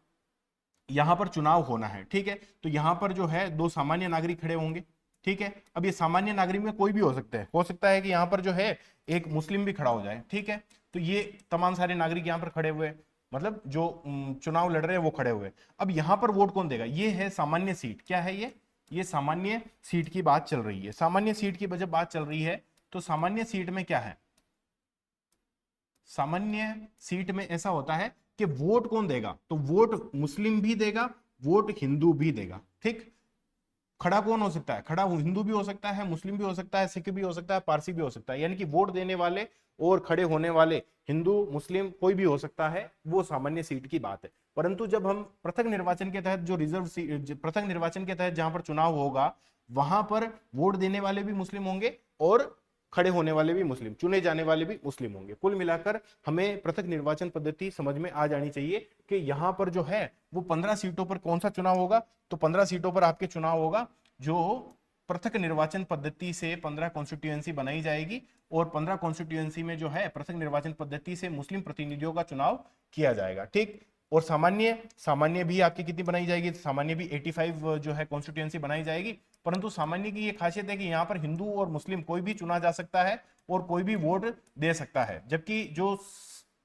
यहां पर चुनाव होना है, ठीक है, तो यहां पर जो है 2 सामान्य नागरिक खड़े होंगे, ठीक है। अब ये सामान्य नागरिक में कोई भी हो सकता है कि यहां पर जो है एक मुस्लिम भी खड़ा हो जाए, ठीक है। तो ये तमाम सारे नागरिक यहां पर खड़े हुए, मतलब जो चुनाव लड़ रहे हैं वो खड़े हुए। अब यहां पर वोट कौन देगा, ये है सामान्य सीट। क्या है ये सामान्य सीट की बात चल रही है। सामान्य सीट की जब बात चल रही है तो सामान्य सीट में क्या है, सामान्य सीट में ऐसा होता है कि वोट कौन देगा, तो वोट मुस्लिम भी देगा, वोट हिंदू भी देगा, ठीक। खड़ा कौन हो सकता है, खड़ा हिंदू भी हो सकता है, मुस्लिम भी हो सकता है, सिख भी हो सकता है, पारसी भी हो सकता है, यानी कि वोट देने वाले और खड़े होने वाले हिंदू मुस्लिम कोई भी हो सकता है, वो सामान्य सीट की बात है। परंतु जब हम पृथक निर्वाचन के तहत, जो रिजर्व सीट, पृथक निर्वाचन के तहत जहां पर चुनाव होगा, वहां पर वोट देने वाले भी मुस्लिम होंगे और खड़े होने वाले भी मुस्लिम, चुने जाने वाले भी मुस्लिम होंगे। कुल मिलाकर हमें पृथक निर्वाचन पद्धति समझ में आ जानी चाहिए कि यहां पर जो है वो 15 सीटों पर कौन सा चुनाव होगा, तो 15 सीटों पर आपके चुनाव होगा जो पृथक निर्वाचन पद्धति से 15 कॉन्स्टिट्यूएंसी बनाई जाएगी और 15 कॉन्स्टिट्यूएंसी में जो है पृथक निर्वाचन पद्धति से मुस्लिम प्रतिनिधियों का चुनाव किया जाएगा, ठीक। और सामान्य सामान्य भी आपकी कितनी बनाई जाएगी, सामान्य भी 85 जो है कॉन्स्टिट्यूएंसी बनाई जाएगी। परंतु सामान्य की ये खासियत है कि यहाँ पर हिंदू और मुस्लिम कोई भी चुना जा सकता है और कोई भी वोट दे सकता है, जबकि जो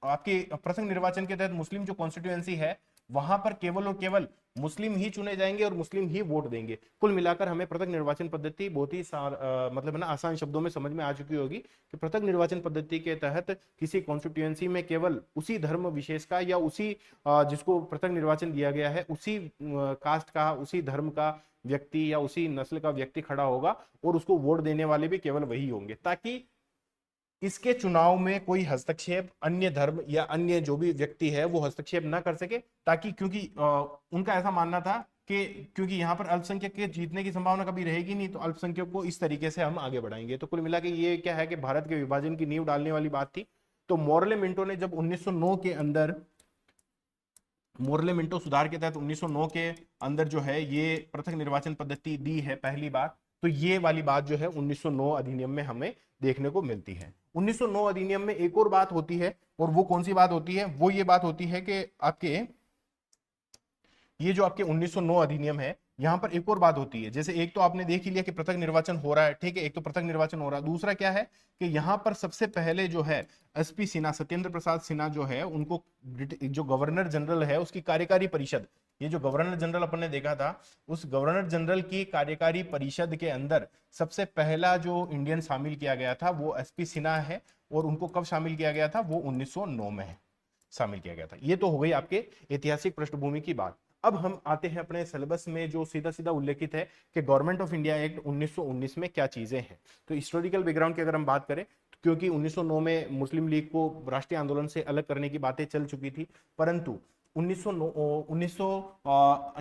आपके पृथक निर्वाचन के तहत मुस्लिम जो कॉन्स्टिट्यूएंसी है वहां पर केवल और केवल मुस्लिम ही चुने जाएंगे और मुस्लिम ही वोट देंगे। कुल मिलाकर हमें पृथक निर्वाचन पद्धति बहुत ही मतलब ना आसान शब्दों में समझ में आ चुकी होगी कि पृथक निर्वाचन पद्धति के तहत किसी कॉन्स्टिट्यूएंसी में केवल उसी धर्म विशेष का या उसी जिसको पृथक निर्वाचन दिया गया है उसी कास्ट का, उसी धर्म का व्यक्ति या उसी नस्ल का व्यक्ति खड़ा होगा और उसको वोट देने वाले भी केवल वही होंगे, ताकि इसके चुनाव में कोई हस्तक्षेप अन्य धर्म या अन्य जो भी व्यक्ति है वो हस्तक्षेप ना कर सके। ताकि क्योंकि उनका ऐसा मानना था कि क्योंकि यहाँ पर अल्पसंख्यक के जीतने की संभावना कभी रहेगी नहीं, तो अल्पसंख्यक को इस तरीके से हम आगे बढ़ाएंगे। तो कुल मिला के ये क्या है कि भारत के विभाजन की नींव डालने वाली बात थी। तो मोरले मिंटो ने जब 1909 के अंदर, मोरले मिंटो सुधार के तहत 1909 के अंदर जो है ये पृथक निर्वाचन पद्धति दी है पहली बार, तो ये वाली बात जो है 1909 अधिनियम में हमें देखने को मिलती है। 1909 अधिनियम में एक और बात होती है, और वो कौन सी बात होती है, वो ये बात होती है कि आपके ये जो आपके 1909 अधिनियम है, यहां पर एक और बात होती है। जैसे एक तो आपने देख ही लिया कि पृथक निर्वाचन हो रहा है, ठीक है, एक तो पृथक निर्वाचन हो रहा है, दूसरा क्या है कि यहां पर सबसे पहले जो है एसपी सिन्हा, सत्येंद्र प्रसाद सिन्हा जो है, उनको जो गवर्नर जनरल है उसकी कार्यकारी परिषद, ये जो गवर्नर जनरल अपन ने देखा था, उस गवर्नर जनरल की कार्यकारी परिषद के अंदर सबसे पहला जो इंडियन शामिल किया गया था वो एसपी सिन्हा है। और उनको कब शामिल किया गया था, वो 1909 में शामिल किया गया था। ये तो हो गई आपके ऐतिहासिक पृष्ठभूमि की बात। अब हम आते हैं अपने सिलेबस में जो सीधा सीधा उल्लेखित है कि गवर्नमेंट ऑफ इंडिया एक्ट 1919 में क्या चीजें हैं। तो हिस्टोरिकल बैकग्राउंड की अगर हम बात करें तो क्योंकि 1909 में मुस्लिम लीग को राष्ट्रीय आंदोलन से अलग करने की बातें चल चुकी थी, परंतु 1900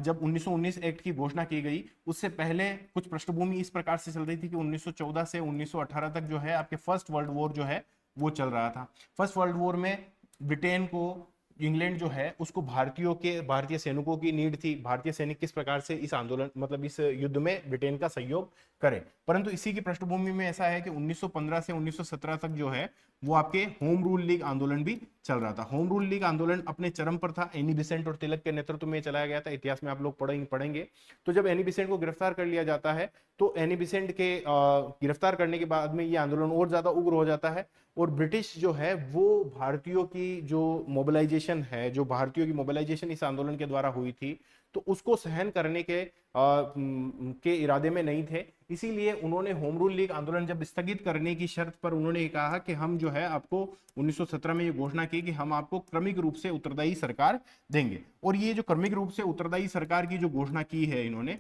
जब 1919 एक्ट की घोषणा की गई उससे पहले कुछ पृष्ठभूमि इस प्रकार से चल रही थी कि 1914 से 1918 तक जो है आपके फर्स्ट वर्ल्ड वॉर जो है वो चल रहा था। फर्स्ट वर्ल्ड वॉर में ब्रिटेन को, इंग्लैंड जो है उसको भारतीय सैनिकों की नीड थी, भारतीय सैनिक किस प्रकार से इस आंदोलन मतलब इस युद्ध में ब्रिटेन का सहयोग करें। परंतु इसी की पृष्ठभूमि में ऐसा है कि 1915 से 1917 तक जो है वो आपके होम रूल लीग आंदोलन भी चल रहा था। होम रूल लीग आंदोलन अपने चरम पर था, एनी बेसेंट और तिलक के नेतृत्व में चलाया गया था। इतिहास में आप लोग पढ़ेंगे। तो जब एनी बेसेंट को गिरफ्तार कर लिया जाता है तो एनी बेसेंट के गिरफ्तार करने के बाद में ये आंदोलन और ज्यादा उग्र हो जाता है और ब्रिटिश जो है वो भारतीयों की जो मोबिलाइजेशन है, जो भारतीयों की मोबिलाइजेशन इस आंदोलन के द्वारा हुई थी, तो उसको सहन करने के इरादे में नहीं थे। इसीलिए उन्होंने होम रूल लीग आंदोलन जब स्थगित करने की शर्त पर उन्होंने कहा कि हम जो है आपको 1917 में ये घोषणा की कि हम आपको क्रमिक रूप से उत्तरदायी सरकार देंगे। और ये जो क्रमिक रूप से उत्तरदायी सरकार की जो घोषणा की है इन्होंने,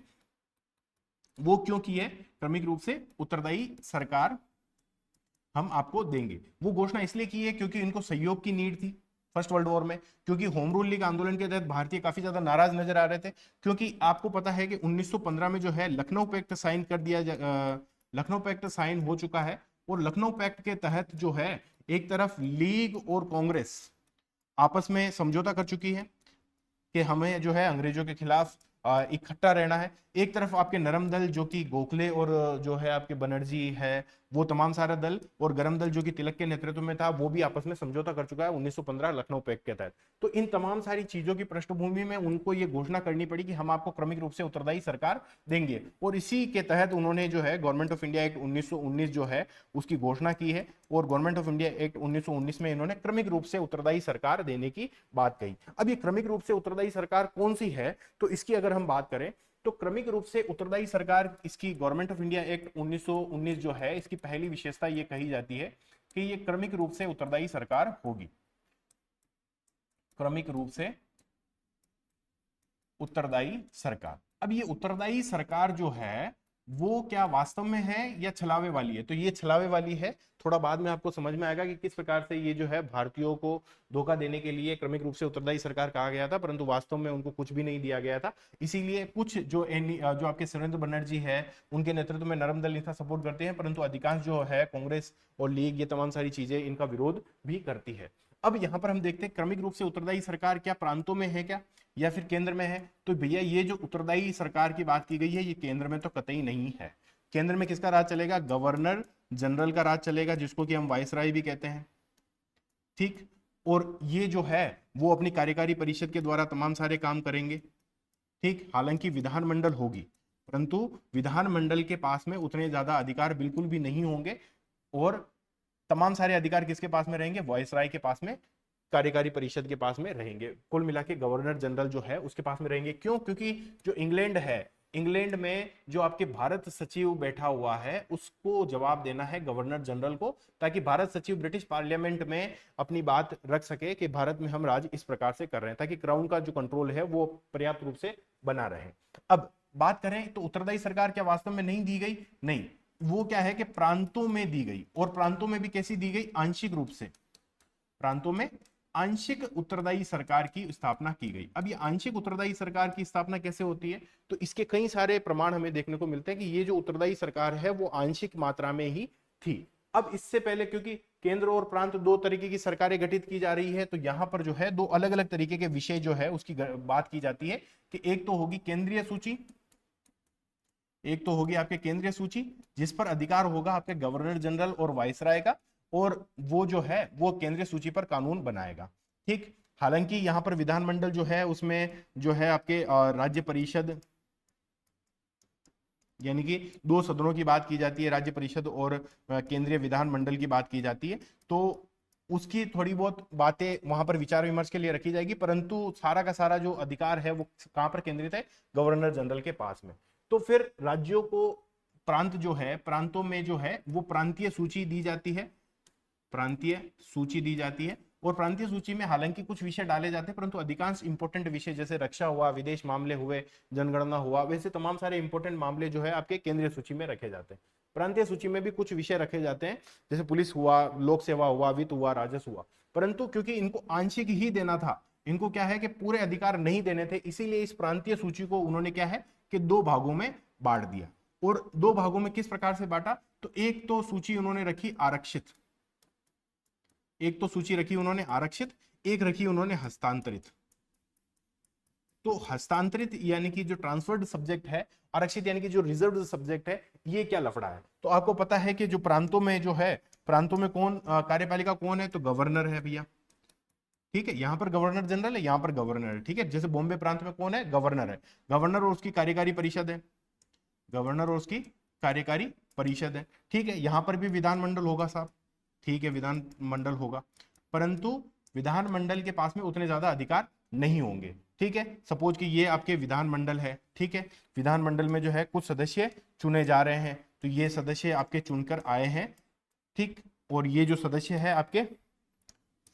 वो क्यों की है? क्रमिक रूप से उत्तरदायी सरकार हम आपको देंगे। वो घोषणा इसलिए की है क्योंकि इनको सहयोग की नीड थी फर्स्ट वर्ल्ड वॉर में, क्योंकि होम रूल लीग आंदोलन के तहत भारतीय काफी ज्यादा नाराज नजर आ रहे थे। क्योंकि आपको पता है कि 1915 में जो है लखनऊ पैक्ट साइन कर दिया, लखनऊ पैक्ट साइन हो चुका है, और लखनऊ पैक्ट के तहत जो है एक तरफ लीग और कांग्रेस आपस में समझौता कर चुकी है कि हमें जो है अंग्रेजों के खिलाफ इकट्ठा रहना है। एक तरफ आपके नरम दल जो कि गोखले और जो है आपके बनर्जी है, वो तमाम सारा दल, और गरम दल जो कि तिलक के नेतृत्व में था, वो भी आपस में समझौता कर चुका है 1915 लखनऊ पैक्ट के तहत। तो इन तमाम सारी चीजों की पृष्ठभूमि में उनको ये घोषणा करनी पड़ी कि हम आपको क्रमिक रूप से उत्तरदायी सरकार देंगे, और इसी के तहत उन्होंने जो है गवर्नमेंट ऑफ इंडिया एक्ट 1919 जो है उसकी घोषणा की है, और गवर्नमेंट ऑफ इंडिया एक्ट 1919 में इन्होंने क्रमिक रूप से उत्तरदायी सरकार देने की बात कही। अब ये क्रमिक रूप से उत्तरदायी सरकार कौन सी है, तो इसकी अगर हम बात करें तो क्रमिक रूप से उत्तरदायी सरकार, इसकी गवर्नमेंट ऑफ इंडिया एक्ट 1919 जो है इसकी पहली विशेषता ये कही जाती है कि ये क्रमिक रूप से उत्तरदायी सरकार होगी। क्रमिक रूप से उत्तरदायी सरकार। अब ये उत्तरदायी सरकार जो है वो क्या वास्तव में है या छलावे वाली है? तो ये छलावे वाली है। थोड़ा बाद में आपको समझ में आएगा कि किस प्रकार से ये जो है भारतीयों को धोखा देने के लिए क्रमिक रूप से उत्तरदायी सरकार कहा गया था, परंतु वास्तव में उनको कुछ भी नहीं दिया गया था। इसीलिए कुछ जो आपके सुरेंद्र बनर्जी है उनके नेतृत्व में नरम दल इनका सपोर्ट करते हैं, परंतु अधिकांश जो है कांग्रेस और लीग ये तमाम सारी चीजें इनका विरोध भी करती है। अब यहां पर हम देखते हैं क्रमिक रूप से उत्तरदायी सरकार क्या प्रांतों में है क्या या फिर केंद्र में है? तो भैया ये जो उत्तरदायी सरकार की बात की गई है ये केंद्र में तो कतई नहीं है। केंद्र में किसका राज चलेगा? गवर्नर जनरल का राज चलेगा, जिसको कि हम वायसराय भी कहते हैं। ठीक, और ये जो है वो अपनी कार्यकारी परिषद के द्वारा तमाम सारे काम करेंगे। ठीक, हालांकि विधानमंडल होगी, परंतु विधानमंडल के पास में उतने ज्यादा अधिकार बिल्कुल भी नहीं होंगे, और तमाम सारे अधिकार किसके पास में रहेंगे? वायसराय के पास में, कार्यकारी परिषद के पास में रहेंगे। कुल मिला के गवर्नर जनरल जो है उसके पास में रहेंगे। क्यों? क्योंकि जो इंग्लैंड है, इंग्लैंड में जो आपके भारत सचिव बैठा हुआ है उसको जवाब देना है गवर्नर जनरल को, ताकि भारत सचिव ब्रिटिश पार्लियामेंट में अपनी बात रख सके कि भारत में हम राज इस प्रकार से कर रहे हैं, ताकि क्राउन का जो कंट्रोल है वो पर्याप्त रूप से बना रहे। अब बात करें तो उत्तरदायी सरकार क्या वास्तव में नहीं दी गई? नहीं, वो क्या है कि प्रांतों में दी गई, और प्रांतों में भी कैसी दी गई? आंशिक रूप से। प्रांतों में आंशिक उत्तरदायी सरकार की स्थापना की गई। अब ये आंशिक उत्तरदायी सरकार की स्थापना कैसे होती है? तो इसके कई सारे प्रमाण हमें देखने को मिलते हैं कि ये जो उत्तरदायी सरकार है वो आंशिक मात्रा में ही थी। अब इससे पहले क्योंकि केंद्र और प्रांत दो तरीके की सरकारें गठित की जा रही है, तो यहां पर जो है दो अलग अलग तरीके के विषय जो है उसकी बात की जाती है कि एक तो होगी केंद्रीय सूची, एक तो होगी आपके केंद्रीय सूची जिस पर अधिकार होगा आपके गवर्नर जनरल और वायसराय का, और वो जो है वो केंद्रीय सूची पर कानून बनाएगा। ठीक, हालांकि यहां पर विधानमंडल जो है उसमें जो है आपके राज्य परिषद, यानी कि दो सदनों की बात की जाती है, राज्य परिषद और केंद्रीय विधानमंडल की बात की जाती है, तो उसकी थोड़ी बहुत बातें वहां पर विचार विमर्श के लिए रखी जाएगी, परंतु सारा का सारा जो अधिकार है वो कहां पर केंद्रित है? गवर्नर जनरल के पास में। तो फिर राज्यों को प्रांत जो है, प्रांतों में जो है वो प्रांतीय सूची दी जाती है, प्रांतीय सूची दी जाती है, और प्रांतीय सूची में हालांकि कुछ विषय डाले जाते हैं, परंतु अधिकांश इंपॉर्टेंट विषय जैसे रक्षा हुआ, विदेश मामले हुए, जनगणना हुआ, वैसे तमाम सारे इंपॉर्टेंट मामले जो है आपके केंद्रीय सूची में रखे जाते हैं। प्रांतीय सूची में भी कुछ विषय रखे जाते हैं, जैसे पुलिस हुआ, लोक सेवा हुआ, वित्त हुआ, राजस्व हुआ, परंतु क्योंकि इनको आंशिक ही देना था, इनको क्या है कि पूरे अधिकार नहीं देने थे, इसीलिए इस प्रांतीय सूची को उन्होंने क्या है कि दो भागों में बांट दिया। और दो भागों में किस प्रकार से बांटा? तो एक तो सूची उन्होंने रखी आरक्षित, एक तो सूची रखी उन्होंने आरक्षित, एक रखी उन्होंने हस्तांतरित। तो हस्तांतरित यानी कि जो ट्रांसफर्ड सब्जेक्ट है, आरक्षित यानी कि जो रिजर्व्ड सब्जेक्ट है, ये क्या लफड़ा है? तो आपको पता है कि जो प्रांतों में जो है, प्रांतों में कौन कार्यपालिका कौन है? तो गवर्नर है भैया। ठीक है, यहां पर गवर्नर जनरल है, यहां पर गवर्नर है। ठीक है, जैसे बॉम्बे प्रांत में कौन है? गवर्नर है। गवर्नर और उसकी कार्यकारी परिषद है, गवर्नर और उसकी कार्यकारी परिषद है। ठीक है, यहां पर भी विधानमंडल होगा साहब, ठीक है, विधानमंडल होगा, परंतु विधानमंडल के पास में उतने ज्यादा अधिकार नहीं होंगे। ठीक है, सपोज कि ये आपके विधानमंडल है, ठीक है, विधानमंडल में जो है कुछ सदस्य चुने जा रहे हैं, तो ये सदस्य आपके चुनकर आए हैं। ठीक, और ये जो सदस्य है आपके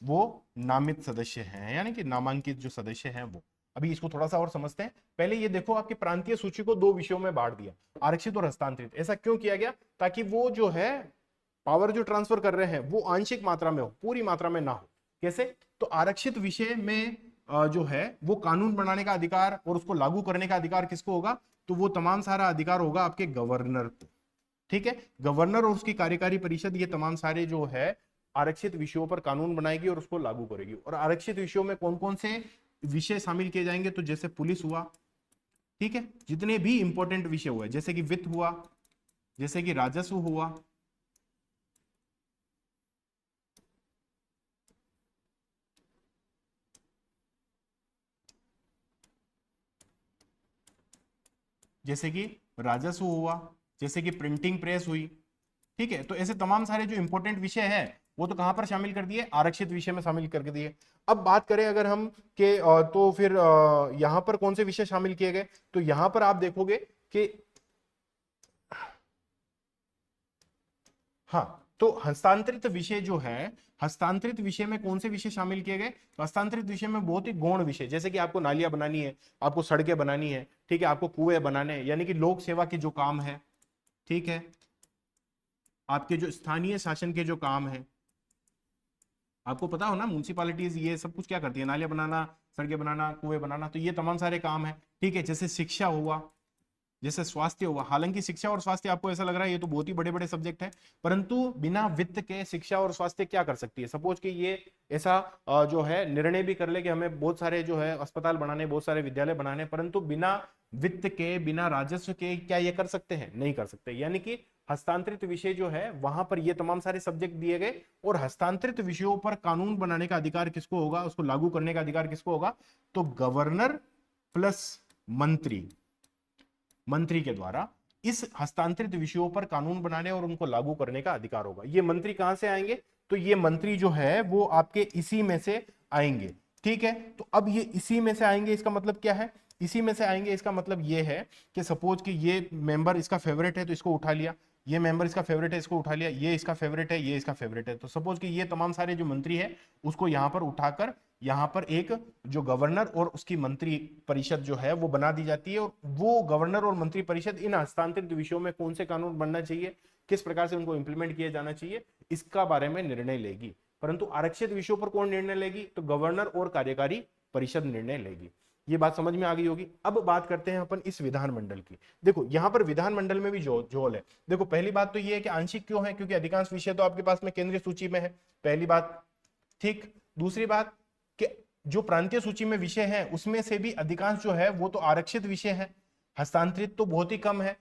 वो नामित सदस्य हैं, यानी कि नामांकित जो सदस्य हैं वो। अभी इसको थोड़ा सा और समझते हैं। पहले ये देखो, आपकी प्रांतीय सूची को दो विषयों में बांट दिया, आरक्षित और हस्तांतरित। ऐसा क्यों किया गया? ताकि वो जो है पावर जो ट्रांसफर कर रहे हैं वो आंशिक मात्रा में हो, पूरी मात्रा में ना हो। कैसे? तो आरक्षित विषय में जो है वो कानून बनाने का अधिकार और उसको लागू करने का अधिकार किसको होगा? तो वो तमाम सारा अधिकार होगा आपके गवर्नर को। ठीक है, गवर्नर और उसकी कार्यकारी परिषद ये तमाम सारे जो है आरक्षित विषयों पर कानून बनाएगी और उसको लागू करेगी। और आरक्षित विषयों में कौन कौन से विषय शामिल किए जाएंगे? तो जैसे पुलिस हुआ, ठीक है, जितने भी इंपॉर्टेंट विषय हुए, जैसे कि वित्त हुआ, जैसे कि राजस्व हुआ, जैसे कि राजस्व हुआ, जैसे कि प्रिंटिंग प्रेस हुई। ठीक है, तो ऐसे तमाम सारे जो इंपॉर्टेंट विषय है वो तो कहां पर शामिल कर दिए? आरक्षित विषय में शामिल करके दिए। अब बात करें अगर हम के तो फिर यहां पर कौन से विषय शामिल किए गए? तो यहां पर आप देखोगे कि हाँ, तो हस्तांतरित विषय जो है, हस्तांतरित विषय में कौन से विषय शामिल किए गए? तो हस्तांतरित विषय में बहुत ही गौण विषय, जैसे कि आपको नालियां बनानी है, आपको सड़कें बनानी है, ठीक है, आपको कुएं बनाने हैं, यानी कि लोक सेवा के जो काम है, ठीक है, आपके जो स्थानीय शासन के जो काम है, आपको पता हो ना म्यूनसिपालिटीज ये सब कुछ क्या करती है? नालियां बनाना, सड़कें बनाना, कुएं बनाना, तो ये तमाम सारे काम है। ठीक है, जैसे शिक्षा हुआ, जैसे स्वास्थ्य हुआ। हालांकि शिक्षा और स्वास्थ्य आपको ऐसा लग रहा है ये तो बहुत ही बड़े बड़े सब्जेक्ट हैं, परंतु बिना वित्त के शिक्षा और स्वास्थ्य क्या कर सकती है? सपोज कि ये ऐसा जो है निर्णय भी कर ले कि हमें बहुत सारे जो है अस्पताल बनाने, बहुत सारे विद्यालय बनाने, परंतु बिना वित्त के, बिना राजस्व के क्या ये कर सकते हैं? नहीं कर सकते। यानी कि हस्तांतरित विषय जो है वहां पर ये तमाम सारे सब्जेक्ट दिए गए, और हस्तांतरित विषयों पर कानून बनाने का अधिकार किसको होगा? उसको लागू करने का अधिकार किसको होगा? तो गवर्नर प्लस मंत्री, मंत्री के द्वारा इस हस्तांतरित विषयों पर कानून बनाने और उनको लागू करने का अधिकार होगा। ये मंत्री कहां से आएंगे? तो ये मंत्री जो है वो आपके इसी में से आएंगे। ठीक है, तो अब ये इसी में से आएंगे, इसका मतलब क्या है? इसी में से आएंगे इसका मतलब ये है कि सपोज कि ये मेंबर इसका फेवरेट है तो इसको उठा लिया, ये मेंबर इसका फेवरेट है इसको उठा लिया, ये इसका फेवरेट है, ये इसका फेवरेट है, तो सपोज कि ये तमाम सारे जो मंत्री है उसको यहां पर उठाकर यहां पर एक जो गवर्नर और उसकी मंत्री परिषद जो है वो बना दी जाती है। और वो गवर्नर और मंत्री परिषद इन हस्तांतरित विषयों में कौन से कानून बनना चाहिए, किस प्रकार से उनको इंप्लीमेंट किया जाना चाहिए, इसका बारे में निर्णय लेगी। परंतु आरक्षित विषयों पर कौन निर्णय लेगी? तो गवर्नर और कार्यकारी परिषद निर्णय लेगी। ये बात समझ में आ गई होगी। अब बात करते हैं अपन इस विधानमंडल की। देखो यहां पर विधानमंडल में भी झोल है। देखो पहली बात तो ये है कि आंशिक क्यों है? क्योंकि अधिकांश विषय तो आपके पास में केंद्रीय सूची में है, पहली बात। ठीक, दूसरी बात कि जो प्रांतीय सूची में विषय है उसमें से भी अधिकांश जो है वो तो आरक्षित विषय है, हस्तांतरित तो बहुत ही कम है।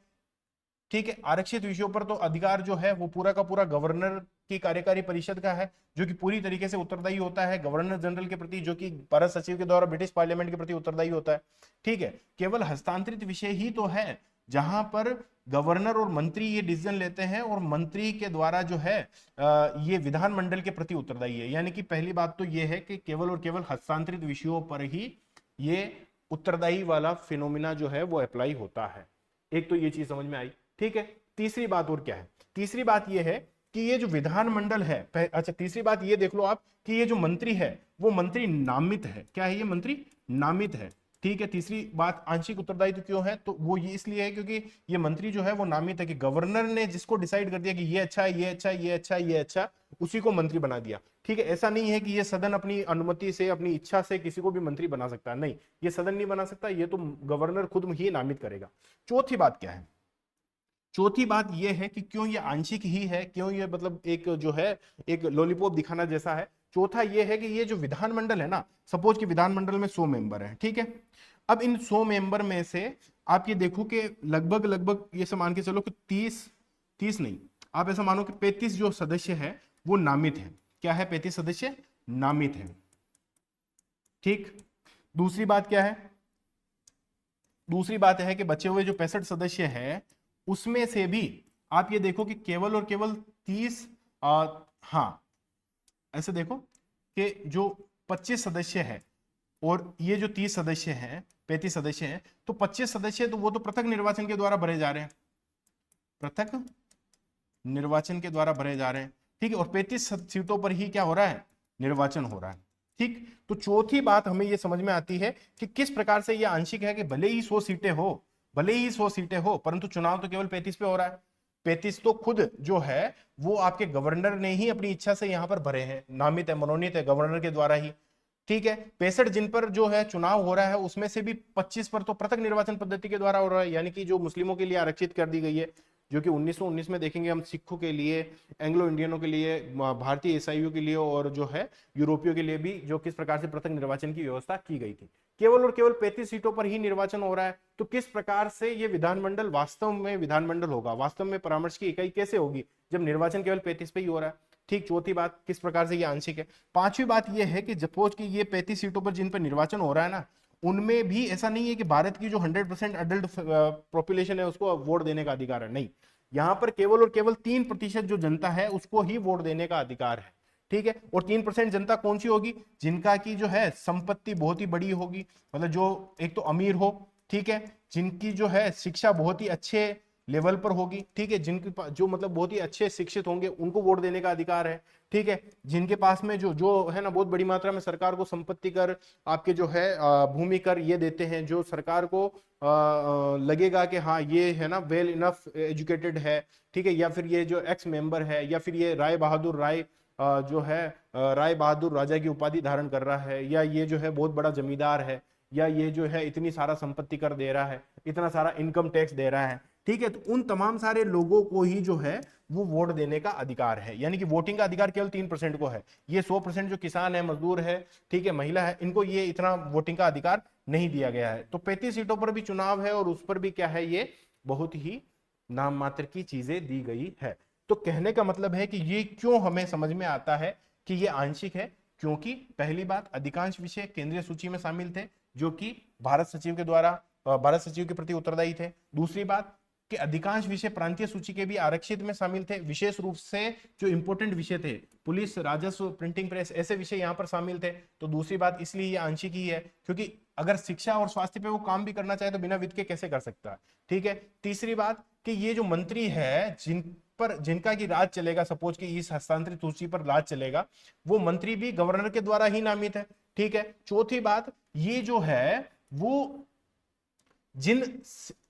ठीक है, आरक्षित विषयों पर तो अधिकार जो है वो पूरा का पूरा गवर्नर की कार्यकारी परिषद का है, जो कि पूरी तरीके से उत्तरदायी होता है गवर्नर जनरल के प्रति, जो कि भारत सचिव के द्वारा ब्रिटिश पार्लियामेंट के प्रति उत्तरदायी होता है। ठीक है, केवल हस्तांतरित विषय ही तो है जहां पर गवर्नर और मंत्री ये डिसीजन लेते हैं और मंत्री के द्वारा जो है ये विधानमंडल के प्रति उत्तरदायी है। यानी कि पहली बात तो ये है कि केवल और केवल हस्तांतरित विषयों पर ही ये उत्तरदायी वाला फिनोमिना जो है वो अप्लाई होता है। एक तो ये चीज समझ में आई। ठीक है, तीसरी बात और क्या है? तीसरी बात ये है कि ये जो विधानमंडल है, अच्छा तीसरी बात ये देख लो आप कि ये जो मंत्री है वो मंत्री नामित है। क्या है? ये मंत्री नामित है। ठीक है, तीसरी बात आंशिक उत्तरदायित्व क्यों है? तो वो ये इसलिए है क्योंकि ये मंत्री जो है वो नामित है, कि गवर्नर ने जिसको डिसाइड कर दिया कि ये अच्छा है, ये अच्छा है, ये अच्छा है, ये अच्छा, उसी को मंत्री बना दिया। ठीक है, ऐसा नहीं है कि ये सदन अपनी अनुमति से, अपनी इच्छा से किसी को भी मंत्री बना सकता है, नहीं, ये सदन नहीं बना सकता, ये तो गवर्नर खुद ही नामित करेगा। चौथी बात क्या है? चौथी बात यह है कि क्यों ये आंशिक ही है, क्यों ये मतलब एक जो है एक लॉलीपॉप दिखाना जैसा है। चौथा यह है कि ये जो विधानमंडल है ना, सपोज कि विधानमंडल में 100 मेंबर है, ठीक है, अब इन 100 मेंबर में से आप ये देखो कि लगभग लगभग ये सब मान के चलो कि 30 नहीं, आप ऐसा मानो कि 35 जो सदस्य है वो नामित है। क्या है? 35 सदस्य नामित है। ठीक, दूसरी बात क्या है? दूसरी बात है कि बचे हुए जो 65 सदस्य हैं उसमें से भी आप ये देखो कि केवल और केवल 30 हाँ, ऐसे देखो कि जो 25 सदस्य है और ये जो 30 सदस्य हैं, 35 सदस्य हैं, तो 25 सदस्य तो वो तो पृथक निर्वाचन के द्वारा भरे जा रहे हैं, पृथक निर्वाचन के द्वारा भरे जा रहे हैं। ठीक है, और 35 सीटों पर ही क्या हो रहा है? निर्वाचन हो रहा है। ठीक, तो चौथी बात हमें ये समझ में आती है कि किस प्रकार से ये आंशिक है कि भले ही 100 सीटें हो, भले ही 100 सीटें हो, परंतु चुनाव तो केवल 35 पे हो रहा है। 35 तो खुद जो है वो आपके गवर्नर ने ही अपनी इच्छा से यहां पर भरे हैं, नामित है, मनोनीत है गवर्नर के द्वारा ही। ठीक है, 65 जिन पर जो है चुनाव हो रहा है उसमें से भी 25 पर तो पृथक निर्वाचन पद्धति के द्वारा हो रहा है, यानी कि जो मुस्लिमों के लिए आरक्षित कर दी गई है, जो कि 1919 में देखेंगे हम, सिखों के लिए, एंग्लो इंडियनों के लिए, भारतीय ईसाइयों के लिए और जो है यूरोपियों के लिए भी जो किस प्रकार से पृथक निर्वाचन की व्यवस्था की गई थी। केवल और केवल 35 सीटों पर ही निर्वाचन हो रहा है, तो किस प्रकार से ये विधानमंडल वास्तव में विधानमंडल होगा, वास्तव में परामर्श की इकाई कैसे होगी जब निर्वाचन केवल 35 पे ही हो रहा है। ठीक, चौथी बात किस प्रकार से ये आंशिक है। पांचवी बात ये है कि सपोज कि ये 35 सीटों पर जिन पर निर्वाचन हो रहा है ना, उनमें भी ऐसा नहीं है कि भारत की जो 100% अडल्ट पॉपुलेशन है उसको वोट देने का अधिकार है, नहीं, यहां पर केवल और केवल 3% जो जनता है उसको ही वोट देने का अधिकार है। ठीक है, और 3% जनता कौन सी होगी, जिनका की जो है संपत्ति बहुत ही बड़ी होगी, मतलब जो एक तो अमीर हो, ठीक है, जिनकी जो है शिक्षा बहुत ही अच्छे लेवल पर होगी, ठीक है, जिनके जो मतलब बहुत ही अच्छे शिक्षित होंगे उनको वोट देने का अधिकार है। ठीक है, जिनके पास में जो जो है ना बहुत बड़ी मात्रा में सरकार को संपत्ति कर, आपके जो है भूमि कर ये देते हैं, जो सरकार को लगेगा कि हाँ ये है ना वेल इनफ एजुकेटेड है, ठीक है, या फिर ये जो एक्स मेंबर है, या फिर ये राय बहादुर राय जो है राय बहादुर राजा की उपाधि धारण कर रहा है, या ये जो है बहुत बड़ा जमींदार है, या ये जो है इतनी सारा संपत्ति कर दे रहा है, इतना सारा इनकम टैक्स दे रहा है। ठीक है, तो उन तमाम सारे लोगों को ही जो है वो वोट देने का अधिकार है, यानी कि वोटिंग का अधिकार केवल 3% को है। ये 100% जो किसान है, मजदूर है, ठीक है, महिला है, इनको ये इतना वोटिंग का अधिकार नहीं दिया गया है। तो 35 सीटों पर भी चुनाव है और उस पर भी क्या है, ये बहुत ही नाम मात्र की चीजें दी गई है। तो कहने का मतलब है कि ये क्यों हमें समझ में आता है कि ये आंशिक है, क्योंकि पहली बात अधिकांश विषय केंद्रीय सूची में शामिल थे जो कि भारत सचिव के द्वारा भारत सचिव के प्रति उत्तरदायी थे। दूसरी बात कि अधिकांश विषय प्रांतीय सूची के भी आरक्षित में शामिल थे, विशेष रूप से जो इंपोर्टेंट विषय थे, पुलिस, राजस्व, प्रिंटिंग प्रेस, ऐसे विषय यहाँ पर शामिल थे। तो दूसरी बात इसलिए ये आंशिक ही है क्योंकि अगर शिक्षा और स्वास्थ्य पे वो काम भी करना चाहे तो बिना वित्त के कैसे कर सकता है। ठीक है, तीसरी बात कि ये जो मंत्री है जिनका की राज चलेगा, सपोज कि इस हस्तांतरित सूची पर राज चलेगा, वो मंत्री भी गवर्नर के द्वारा ही नामित है। ठीक है, चौथी बात ये जो है वो जिन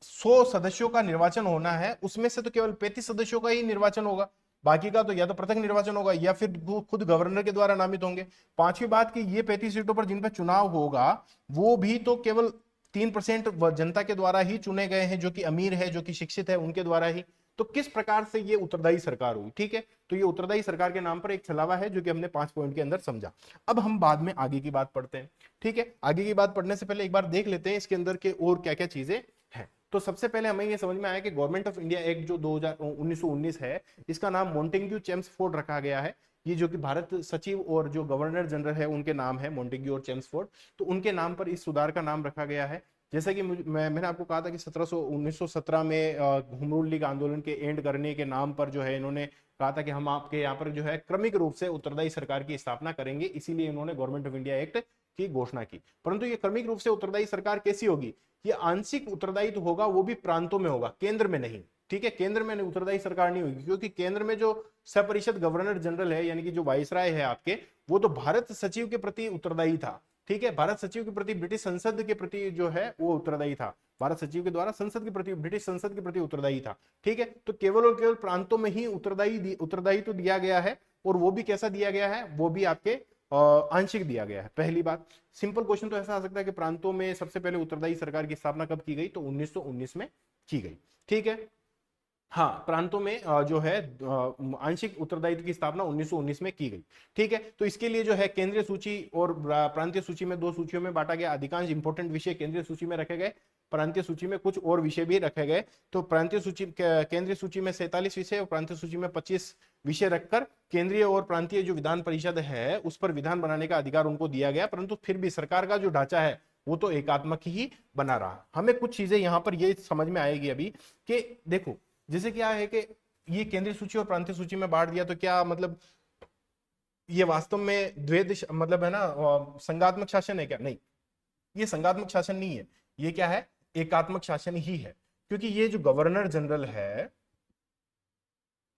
100 सदस्यों का निर्वाचन होना है उसमें से तो केवल 35 सदस्यों का ही निर्वाचन होगा, बाकी का तो या तो पृथक निर्वाचन होगा या फिर वो खुद गवर्नर के द्वारा नामित होंगे। पांचवी बात कि ये 35 सीटों पर जिन पर चुनाव होगा वो भी तो केवल 3% जनता के द्वारा ही चुने गए हैं, जो कि अमीर है, जो कि शिक्षित है, उनके द्वारा ही। तो किस प्रकार से ये उत्तरदायी सरकार हुई। ठीक है, तो ये उत्तरदायी सरकार के नाम पर एक छलावा है जो कि हमने 5 पॉइंट के अंदर समझा। अब हम बाद में आगे की बात पढ़ते हैं। ठीक है, आगे की बात पढ़ने से पहले एक बार देख लेते हैं इसके अंदर के और क्या क्या चीजें हैं। तो सबसे पहले हमें ये समझ में आया कि गवर्नमेंट ऑफ इंडिया एक्ट जो 1919 है, इसका नाम मॉन्टेग्यू चेम्सफोर्ड रखा गया है। ये जो कि भारत सचिव और जो गवर्नर जनरल है उनके नाम है, मॉन्टेग्यू और चेम्सफोर्ड, तो उनके नाम पर इस सुधार का नाम रखा गया है। जैसा कि मैंने आपको कहा था कि 1917 में होम रूल लीग आंदोलन के एंड करने के नाम पर जो है इन्होंने कहा था कि हम आपके यहाँ पर जो है क्रमिक रूप से उत्तरदायी सरकार की स्थापना करेंगे, इसीलिए इन्होंने गवर्नमेंट ऑफ इंडिया एक्ट की घोषणा की। परंतु ये क्रमिक रूप से उत्तरदायी सरकार कैसी होगी, ये आंशिक उत्तरदायी तो होगा, वो भी प्रांतों में होगा, केंद्र में नहीं। ठीक है, केंद्र में उत्तरदायी सरकार नहीं होगी क्योंकि केंद्र में जो सपरिषद गवर्नर जनरल है, यानी कि जो वाइसराय है आपके, वो तो भारत सचिव के प्रति उत्तरदायी था। ठीक है, भारत सचिव के प्रति ब्रिटिश संसद के प्रति जो है वो उत्तरदायी था, भारत सचिव के द्वारा संसद के प्रति, ब्रिटिश संसद के प्रति उत्तरदायी था। ठीक है, तो केवल और केवल प्रांतों में ही उत्तरदायी तो दिया गया है, और वो भी कैसा दिया गया है, वो भी आपके आंशिक दिया गया है। पहली बात, सिंपल क्वेश्चन तो ऐसा आ सकता है कि प्रांतों में सबसे पहले उत्तरदायी सरकार की स्थापना कब की गई, तो 1919 में की गई। ठीक है, हाँ, प्रांतों में जो है आंशिक उत्तरदायित्व की स्थापना 1919 में की गई। ठीक है, तो इसके लिए जो है केंद्रीय सूची और प्रांतीय सूची में दो सूचियों में बांटा गया। अधिकांश इंपोर्टेंट विषय केंद्रीय सूची में रखे गए, प्रांतीय सूची में कुछ और विषय भी रखे गए। तो प्रांतीय सूची, केंद्रीय सूची में 47 विषय और प्रांतीय सूची में 25 विषय रखकर केंद्रीय और प्रांतीय जो विधान परिषद है उस पर विधान बनाने का अधिकार उनको दिया गया। परंतु फिर भी सरकार का जो ढांचा है वो तो एकात्मक ही बना रहा। हमें कुछ चीजें यहां पर ये समझ में आएगी अभी कि देखो, जैसे क्या है कि ये केंद्रीय सूची और प्रांतीय सूची में बांट दिया, तो क्या मतलब ये वास्तव में द्वैध मतलब है ना संघात्मक शासन है क्या, नहीं, ये संघात्मक शासन नहीं है, ये क्या है, एकात्मक शासन ही है। क्योंकि ये जो गवर्नर जनरल है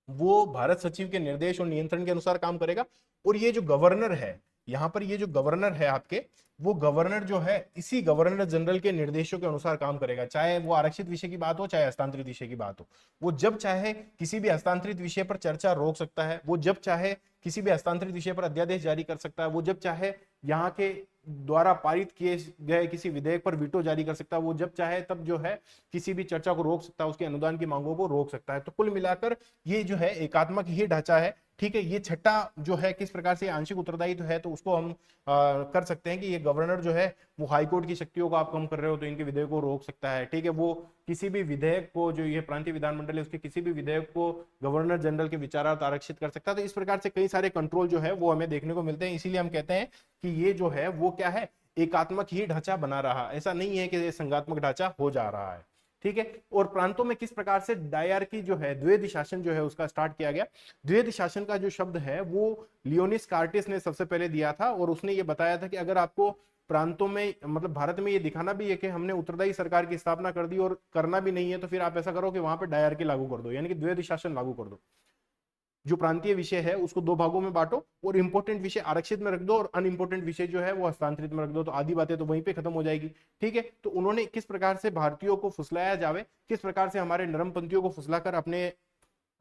वो भारत सचिव के निर्देश और नियंत्रण के अनुसार काम करेगा, और ये जो गवर्नर है यहाँ पर ये जो गवर्नर है आपके, वो गवर्नर जो है इसी गवर्नर जनरल के निर्देशों के अनुसार काम करेगा, चाहे वो आरक्षित विषय की बात हो चाहे हस्तांतरित विषय की बात हो। वो जब चाहे किसी भी हस्तांतरित विषय पर चर्चा रोक सकता है, वो जब चाहे किसी भी हस्तांतरित विषय पर अध्यादेश जारी कर सकता है, वो जब चाहे यहाँ के द्वारा पारित किए गए किसी विधेयक पर वीटो जारी कर सकता है, वो जब चाहे तब जो है किसी भी चर्चा को रोक सकता है, उसके अनुदान की मांगों को रोक सकता है। तो कुल मिलाकर ये जो है एकात्मक ही ढांचा है। ठीक है, ये छठा जो है किस प्रकार से आंशिक उत्तरदायित्व है, तो उसको हम कर सकते हैं कि ये गवर्नर जो है वो हाईकोर्ट की शक्तियों को आप कम कर रहे हो तो इनके विधेयक को रोक सकता है। ठीक है, वो किसी भी विधेयक को, जो ये प्रांतीय विधानमंडल है उसके किसी भी विधेयक को गवर्नर जनरल के विचारार्थ आरक्षित कर सकता है। तो इस प्रकार से कई सारे कंट्रोल जो है वो हमें देखने को मिलते हैं। इसीलिए हम कहते हैं कि ये जो है वो क्या है, एकात्मक ही ढांचा बना रहा, ऐसा नहीं है कि ये संघात्मक ढांचा हो जा रहा है। ठीक है, और प्रांतों में किस प्रकार से डायरकी जो है, द्वैध शासन जो है उसका स्टार्ट किया गया। द्वैध शासन का जो शब्द है वो लियोनिस कार्टिस ने सबसे पहले दिया था, और उसने ये बताया था कि अगर आपको प्रांतों में, मतलब भारत में ये दिखाना भी है कि हमने उत्तरदायी सरकार की स्थापना कर दी और करना भी नहीं है, तो फिर आप ऐसा करो कि वहां पर डायरकी लागू कर दो, यानी कि द्वैध शासन लागू कर दो। जो प्रांतीय विषय है उसको दो भागों में बांटो और इंपॉर्टेंट विषय आरक्षित में रख दो और अनइंपोर्टेंट विषय जो है वो हस्तांतरित में रख दो, तो आधी बातें तो वहीं पे खत्म हो जाएगी। ठीक है, तो उन्होंने किस प्रकार से भारतीयों को फुसलाया जावे, किस प्रकार से हमारे नरमपंथियों को फुसलाकर अपने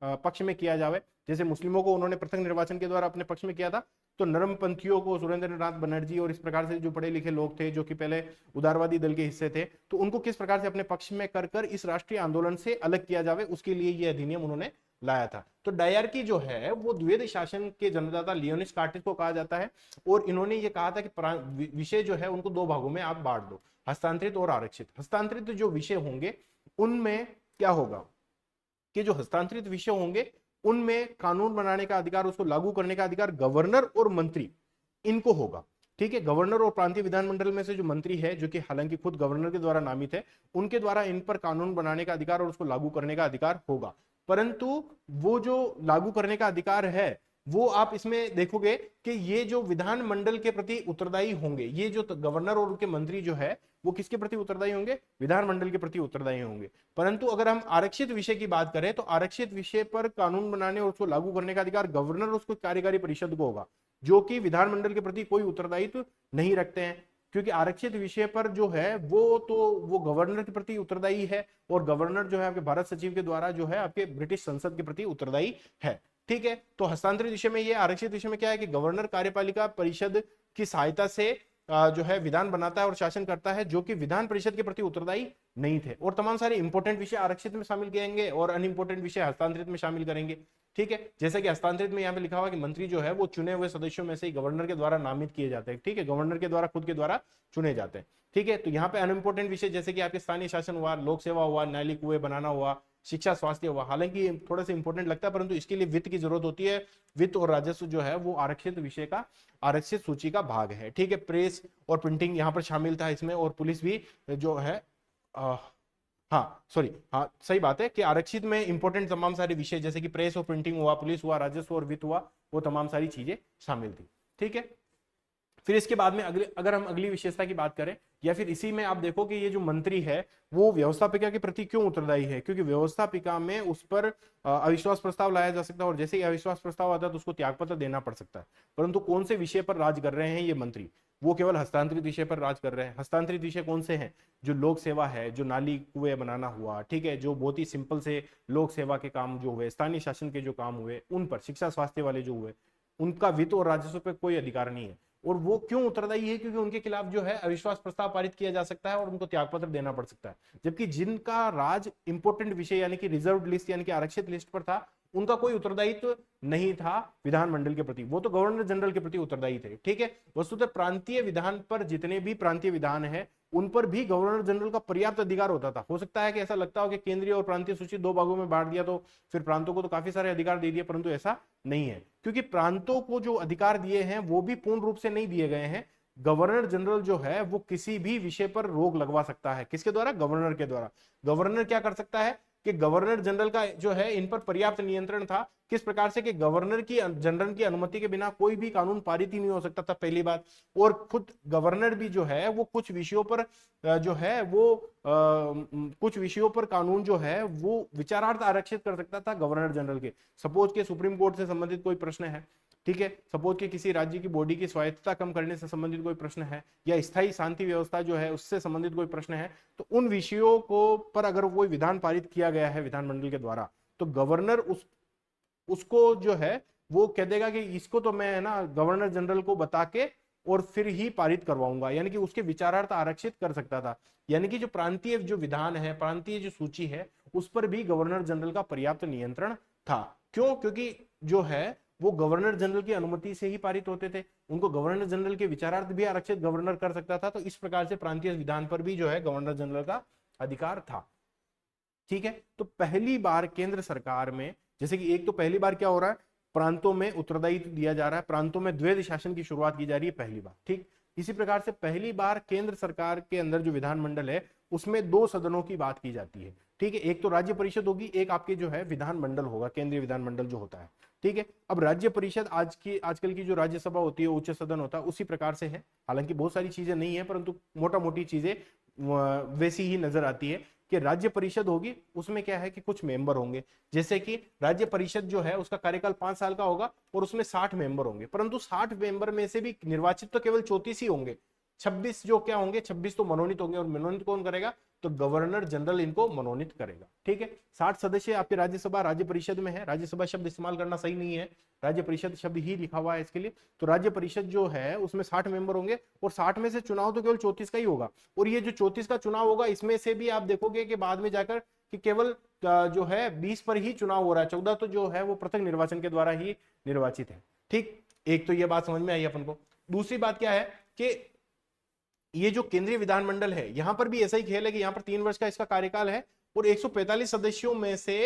पक्ष में किया जावे। जैसे मुस्लिमों को उन्होंने पृथक निर्वाचन के द्वारा अपने पक्ष में किया था, तो नरमपंथियों को सुरेंद्रनाथ बनर्जी और इस प्रकार से जो पढ़े लिखे लोग थे जो कि पहले उदारवादी दल के हिस्से थे, तो उनको किस प्रकार से अपने पक्ष में कर कर इस राष्ट्रीय आंदोलन से अलग किया जावे, उसके लिए ये अधिनियम उन्होंने लाया था। तो डायरकी जो है वो द्वैध शासन के जन्मदाता लियोनिस कार्टिस को कहा जाता है, और इन्होंने ये कहा था कि विषय जो है उनको दो भागों में आप बांट दो, हस्तांतरित और आरक्षित। हस्तांतरित जो विषय होंगे उनमें क्या होगा कि जो हस्तांतरित विषय होंगे उनमें कानून बनाने का अधिकार, उसको लागू करने का अधिकार गवर्नर और मंत्री इनको होगा। ठीक है, गवर्नर और प्रांतीय विधानमंडल में से जो मंत्री है, जो कि हालांकि खुद गवर्नर के द्वारा नामित है, उनके द्वारा इन पर कानून बनाने का अधिकार और उसको लागू करने का अधिकार होगा। परंतु वो जो लागू करने का अधिकार है वो आप इसमें देखोगे कि ये जो विधानमंडल के प्रति उत्तरदायी होंगे, ये जो गवर्नर और उनके मंत्री जो है वो किसके प्रति उत्तरदायी होंगे, विधानमंडल के प्रति उत्तरदायी होंगे। परंतु अगर हम आरक्षित विषय की बात करें तो आरक्षित विषय पर कानून बनाने और उसको लागू करने का अधिकार गवर्नर और उसको कार्यकारी परिषद को होगा, जो कि विधानमंडल के प्रति कोई उत्तरदायित्व नहीं रखते हैं। क्योंकि आरक्षित विषय पर जो है वो गवर्नर के प्रति उत्तरदायी है, और गवर्नर जो है आपके भारत सचिव के द्वारा जो है आपके ब्रिटिश संसद के प्रति उत्तरदायी है। ठीक है, तो हस्तांतरित विषय में ये, आरक्षित विषय में क्या है कि गवर्नर कार्यपालिका परिषद की सहायता से जो है विधान बनाता है और शासन करता है, जो कि विधान परिषद के प्रति उत्तरदायी नहीं थे। और तमाम सारे इंपॉर्टेंट विषय आरक्षित में शामिल करेंगे और अनइंपोर्टेंट विषय हस्तांतरित में शामिल करेंगे। ठीक है, जैसे कि हस्तांतरित में यहाँ पे लिखा हुआ कि मंत्री जो है वो चुने हुए सदस्यों में से ही गवर्नर के द्वारा नामित किए जाते हैं। ठीक है, गवर्नर के द्वारा, खुद के द्वारा चुने जाते हैं। ठीक है, तो यहाँ पे अनइंपोर्टेंट विषय जैसे कि आपके स्थानीय शासन हुआ, लोक सेवा हुआ, नाली कुएं बनाना हुआ, शिक्षा स्वास्थ्य हुआ, हालांकि थोड़ा सा इंपॉर्टेंट लगता है परंतु इसके लिए वित्त की जरूरत होती है। वित्त और राजस्व जो है वो आरक्षित विषय का, आरक्षित सूची का भाग है। ठीक है, प्रेस और प्रिंटिंग यहाँ पर शामिल था इसमें, और पुलिस भी जो है हाँ सॉरी, हाँ सही बात है कि आरक्षित में इंपॉर्टेंट तमाम सारे विषय जैसे कि प्रेस और प्रिंटिंग हुआ, पुलिस हुआ, राजस्व और वित्त हुआ, वो तमाम सारी चीजें शामिल थी। ठीक है, फिर इसके बाद में अगर हम अगली विशेषता की बात करें, या फिर इसी में आप देखो कि ये जो मंत्री है वो व्यवस्थापिका के प्रति क्यों उत्तरदायी है, क्योंकि व्यवस्थापिका में उस पर अविश्वास प्रस्ताव लाया जा सकता है, और जैसे ही अविश्वास प्रस्ताव आता है तो उसको त्यागपत्र देना पड़ सकता है। परंतु कौन से विषय पर राज कर रहे हैं ये मंत्री, वो केवल हस्तांतरित विषय पर राज कर रहे हैं। हस्तांतरित विषय कौन से हैं, जो लोक सेवा है, जो नाली कुएं बनाना हुआ, ठीक है, जो बहुत ही सिंपल से लोक सेवा के काम जो हुए, स्थानीय शासन के जो काम हुए उन पर, शिक्षा स्वास्थ्य वाले जो हुए, उनका वित्त और राजस्व पर कोई अधिकार नहीं है। और वो क्यों उत्तरदायी है, क्योंकि उनके खिलाफ जो है अविश्वास प्रस्ताव पारित किया जा सकता है और उनको त्यागपत्र देना पड़ सकता है। जबकि जिनका राज इंपोर्टेंट विषय यानी कि रिजर्व लिस्ट यानी कि आरक्षित लिस्ट पर था, उनका कोई उत्तरदायित्व नहीं था विधानमंडल के प्रति, वो तो गवर्नर जनरल के प्रति उत्तरदायी थे। ठीक है, वस्तुतः प्रांतीय विधान पर, जितने भी प्रांतीय विधान है उन पर भी गवर्नर जनरल का पर्याप्त अधिकार होता था। हो सकता है कि ऐसा लगता हो कि केंद्रीय और प्रांतीय सूची दो भागों में बांट दिया तो फिर प्रांतों को तो काफी सारे अधिकार दे दिए, परंतु ऐसा नहीं है, क्योंकि प्रांतों को जो अधिकार दिए हैं वो भी पूर्ण रूप से नहीं दिए गए हैं। गवर्नर जनरल जो है वो किसी भी विषय पर रोक लगवा सकता है, किसके द्वारा, गवर्नर के द्वारा। गवर्नर क्या कर सकता है कि गवर्नर जनरल का जो है इन पर पर्याप्त नियंत्रण था, किस प्रकार से कि गवर्नर की जनरल की अनुमति के बिना कोई भी कानून पारित ही नहीं हो सकता था, पहली बात। और खुद गवर्नर भी जो है वो कुछ विषयों पर जो है वो कुछ विषयों पर कानून जो है वो विचारार्थ आरक्षित कर सकता था गवर्नर जनरल के। सपोज के सुप्रीम कोर्ट से संबंधित कोई प्रश्न है, ठीक है। सपोज कि किसी राज्य की बॉडी की स्वायत्तता कम करने से संबंधित कोई प्रश्न है, या स्थायी शांति व्यवस्था जो है उससे संबंधित कोई प्रश्न है, तो उन विषयों को पर अगर कोई विधान पारित किया गया है विधानमंडल के द्वारा, तो गवर्नर उसको जो है वो कह देगा कि इसको तो मैं है ना गवर्नर जनरल को बता के और फिर ही पारित करवाऊंगा, यानी कि उसके विचारार्थ आरक्षित कर सकता था। यानी कि जो प्रांतीय जो विधान है, प्रांतीय जो सूची है, उस पर भी गवर्नर जनरल का पर्याप्त नियंत्रण था। क्यों? क्योंकि जो है वो गवर्नर जनरल की अनुमति से ही पारित होते थे, उनको गवर्नर जनरल के विचारार्थ भी आरक्षित गवर्नर कर सकता था। तो इस प्रकार से प्रांतीय विधान पर भी जो है गवर्नर जनरल का अधिकार था। ठीक है। तो पहली बार केंद्र सरकार में, जैसे कि एक तो पहली बार क्या हो रहा है, प्रांतों में उत्तरदायित्व दिया जा रहा है, प्रांतों में द्वैध शासन की शुरुआत की जा रही है पहली बार। ठीक, इसी प्रकार से पहली बार केंद्र सरकार के अंदर जो विधानमंडल है उसमें दो सदनों की बात की जाती है। ठीक है, एक तो राज्य परिषद होगी, एक आपके जो है विधानमंडल होगा, केंद्रीय विधानमंडल जो होता है। ठीक है। अब राज्य परिषद आजकल की जो राज्यसभा होती है, उच्च सदन होता है, उसी प्रकार से है। हालांकि बहुत सारी चीजें नहीं है, परंतु मोटा मोटी चीजें वैसी ही नजर आती है कि राज्य परिषद होगी, उसमें क्या है कि कुछ मेंबर होंगे। जैसे कि राज्य परिषद जो है उसका कार्यकाल 5 साल का होगा और उसमें 60 मेंबर होंगे, परंतु 60 मेंबर में से भी निर्वाचित तो केवल 34 ही होंगे। 26 जो क्या होंगे, 26 तो मनोनीत होंगे, और मनोनीत कौन करेगा? तो गवर्नर जनरल इनको मनोनीत करेगा। ठीक है। 60 सदस्य आपकी राज्यसभा राज्य परिषद में है। राज्यसभा शब्द इस्तेमाल करना सही नहीं है, राज्य परिषद शब्द ही लिखा हुआ है इसके लिए। तो राज्य परिषद जो है उसमें 60 मेंबर होंगे, और 60 में से चुनाव तो केवल 34 का ही होगा। और ये जो 34 का चुनाव होगा, इसमें से भी आप देखोगे कि बाद में जाकर कि केवल जो है 20 पर ही चुनाव हो रहा है, 14 तो जो है वो पृथक निर्वाचन के द्वारा ही निर्वाचित है। ठीक, एक तो ये बात समझ में आई अपन को। दूसरी बात क्या है कि ये जो केंद्रीय विधानमंडल है, यहां पर भी ऐसा ही खेल है कि यहां पर 3 वर्ष का इसका कार्यकाल है, और 145 सदस्यों में से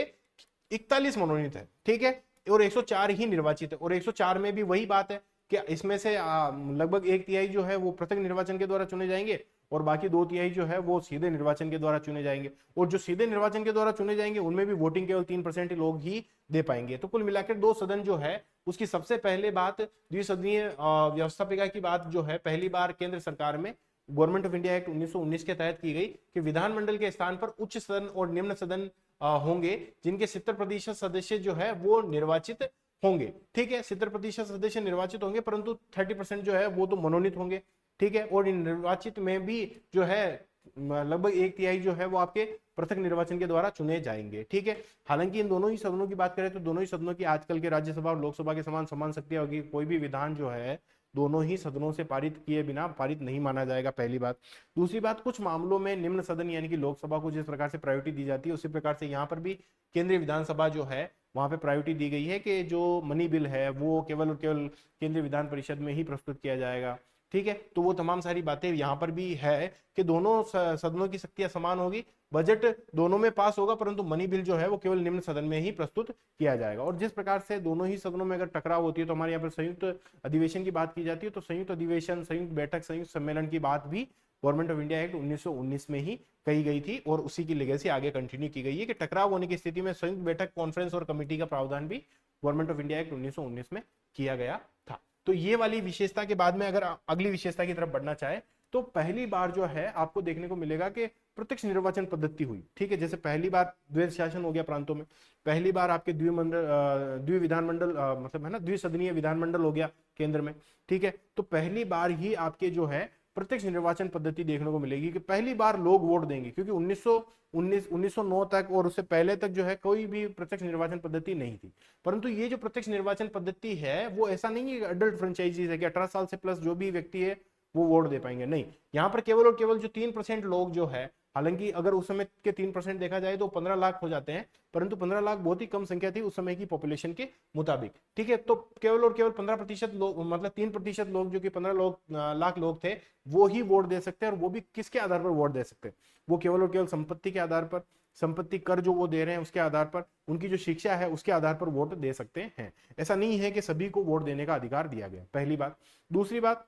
41 मनोनीत है। ठीक है, और 104 ही निर्वाचित है। और 104 में भी वही बात है कि इसमें से लगभग 1/3 जो है वो पृथक निर्वाचन के द्वारा चुने जाएंगे, और बाकी 2/3 जो है वो सीधे निर्वाचन के द्वारा चुने जाएंगे। और जो सीधे निर्वाचन के द्वारा चुने जाएंगे उनमें भी वोटिंग केवल 3% लोग ही दे पाएंगे। तो कुल मिलाकर 2 सदन जो है उसकी सबसे पहले बात, द्विसदनीय व्यवस्थापिका की बात जो है पहली बार केंद्र सरकार में गवर्नमेंट ऑफ इंडिया एक्ट 1919 के तहत की गई कि विधानमंडल के स्थान पर उच्च सदन और निम्न सदन होंगे, जिनके 70% सदस्य जो है वो निर्वाचित होंगे। ठीक है, 70% सदस्य निर्वाचित होंगे, परंतु 30% जो है वो तो मनोनीत होंगे। ठीक है, और इन निर्वाचित में भी जो है लगभग 1/3 जो है वो आपके पृथक निर्वाचन के द्वारा चुने जाएंगे। ठीक है। हालांकि इन दोनों ही सदनों की बात करें तो दोनों ही सदनों की आजकल के राज्यसभा और लोकसभा के समान समान शक्तियां होगी। कोई भी विधान जो है दोनों ही सदनों से पारित किए बिना पारित नहीं माना जाएगा, पहली बात। दूसरी बात, कुछ मामलों में निम्न सदन यानी कि लोकसभा को जिस प्रकार से प्रायोरिटी दी जाती है, उसी प्रकार से यहाँ पर भी केंद्रीय विधानसभा जो है वहां पे प्रायोरिटी दी गई है कि जो मनी बिल है वो केवल और केवल केंद्रीय विधान परिषद में ही प्रस्तुत किया जाएगा। ठीक है, तो वो तमाम सारी बातें यहाँ पर भी है कि दोनों सदनों की शक्तियां समान होगी, बजट दोनों में पास होगा, परंतु मनी बिल जो है वो केवल निम्न सदन में ही प्रस्तुत किया जाएगा। और जिस प्रकार से दोनों ही सदनों में अगर टकराव होती है तो हमारे यहाँ पर संयुक्त अधिवेशन की बात की जाती है, तो संयुक्त अधिवेशन, संयुक्त बैठक, संयुक्त सम्मेलन की बात भी गवर्नमेंट ऑफ इंडिया एक्ट 1919 में ही कही गई थी, और उसी की लेगेसी आगे कंटिन्यू की गई है कि टकराव होने की स्थिति में संयुक्त बैठक, कॉन्फ्रेंस और कमेटी का प्रावधान भी गवर्नमेंट ऑफ इंडिया एक्ट 1919 में किया गया था। तो ये वाली विशेषता के बाद में अगर अगली विशेषता की तरफ बढ़ना चाहे तो पहली बार जो है आपको देखने को मिलेगा कि प्रत्यक्ष निर्वाचन पद्धति हुई। ठीक है, जैसे पहली बार द्वैध शासन हो गया प्रांतों में, पहली बार आपके द्विविधानमंडल मतलब है ना द्विसदनीय विधानमंडल हो गया केंद्र में। ठीक है, तो पहली बार ही आपके जो है प्रत्यक्ष निर्वाचन पद्धति देखने को मिलेगी कि पहली बार लोग वोट देंगे, क्योंकि 1909 तक और उससे पहले तक जो है कोई भी प्रत्यक्ष निर्वाचन पद्धति नहीं थी। परंतु ये जो प्रत्यक्ष निर्वाचन पद्धति है वो ऐसा नहीं है अडल्ट फ्रेंचाइजीज है कि 18 साल से प्लस जो भी व्यक्ति है वो वोट दे पाएंगे, नहीं। यहाँ पर केवल और केवल जो 3% लोग जो है, हालांकि अगर उस समय के 3% देखा जाए तो 15 लाख हो जाते हैं, परंतु 15 लाख बहुत ही कम संख्या थी उस समय की पॉपुलेशन के मुताबिक। ठीक है, तो केवल और केवल 15% लोग, मतलब 3% लोग जो कि 15 लाख लोग थे, वो ही वोट दे सकते हैं। और वो भी किसके आधार पर वोट दे सकते हैं? वो केवल और केवल संपत्ति के आधार पर, संपत्ति कर जो वो दे रहे हैं उसके आधार पर, उनकी जो शिक्षा है उसके आधार पर वोट दे सकते हैं। ऐसा नहीं है कि सभी को वोट देने का अधिकार दिया गया, पहली बात। दूसरी बात,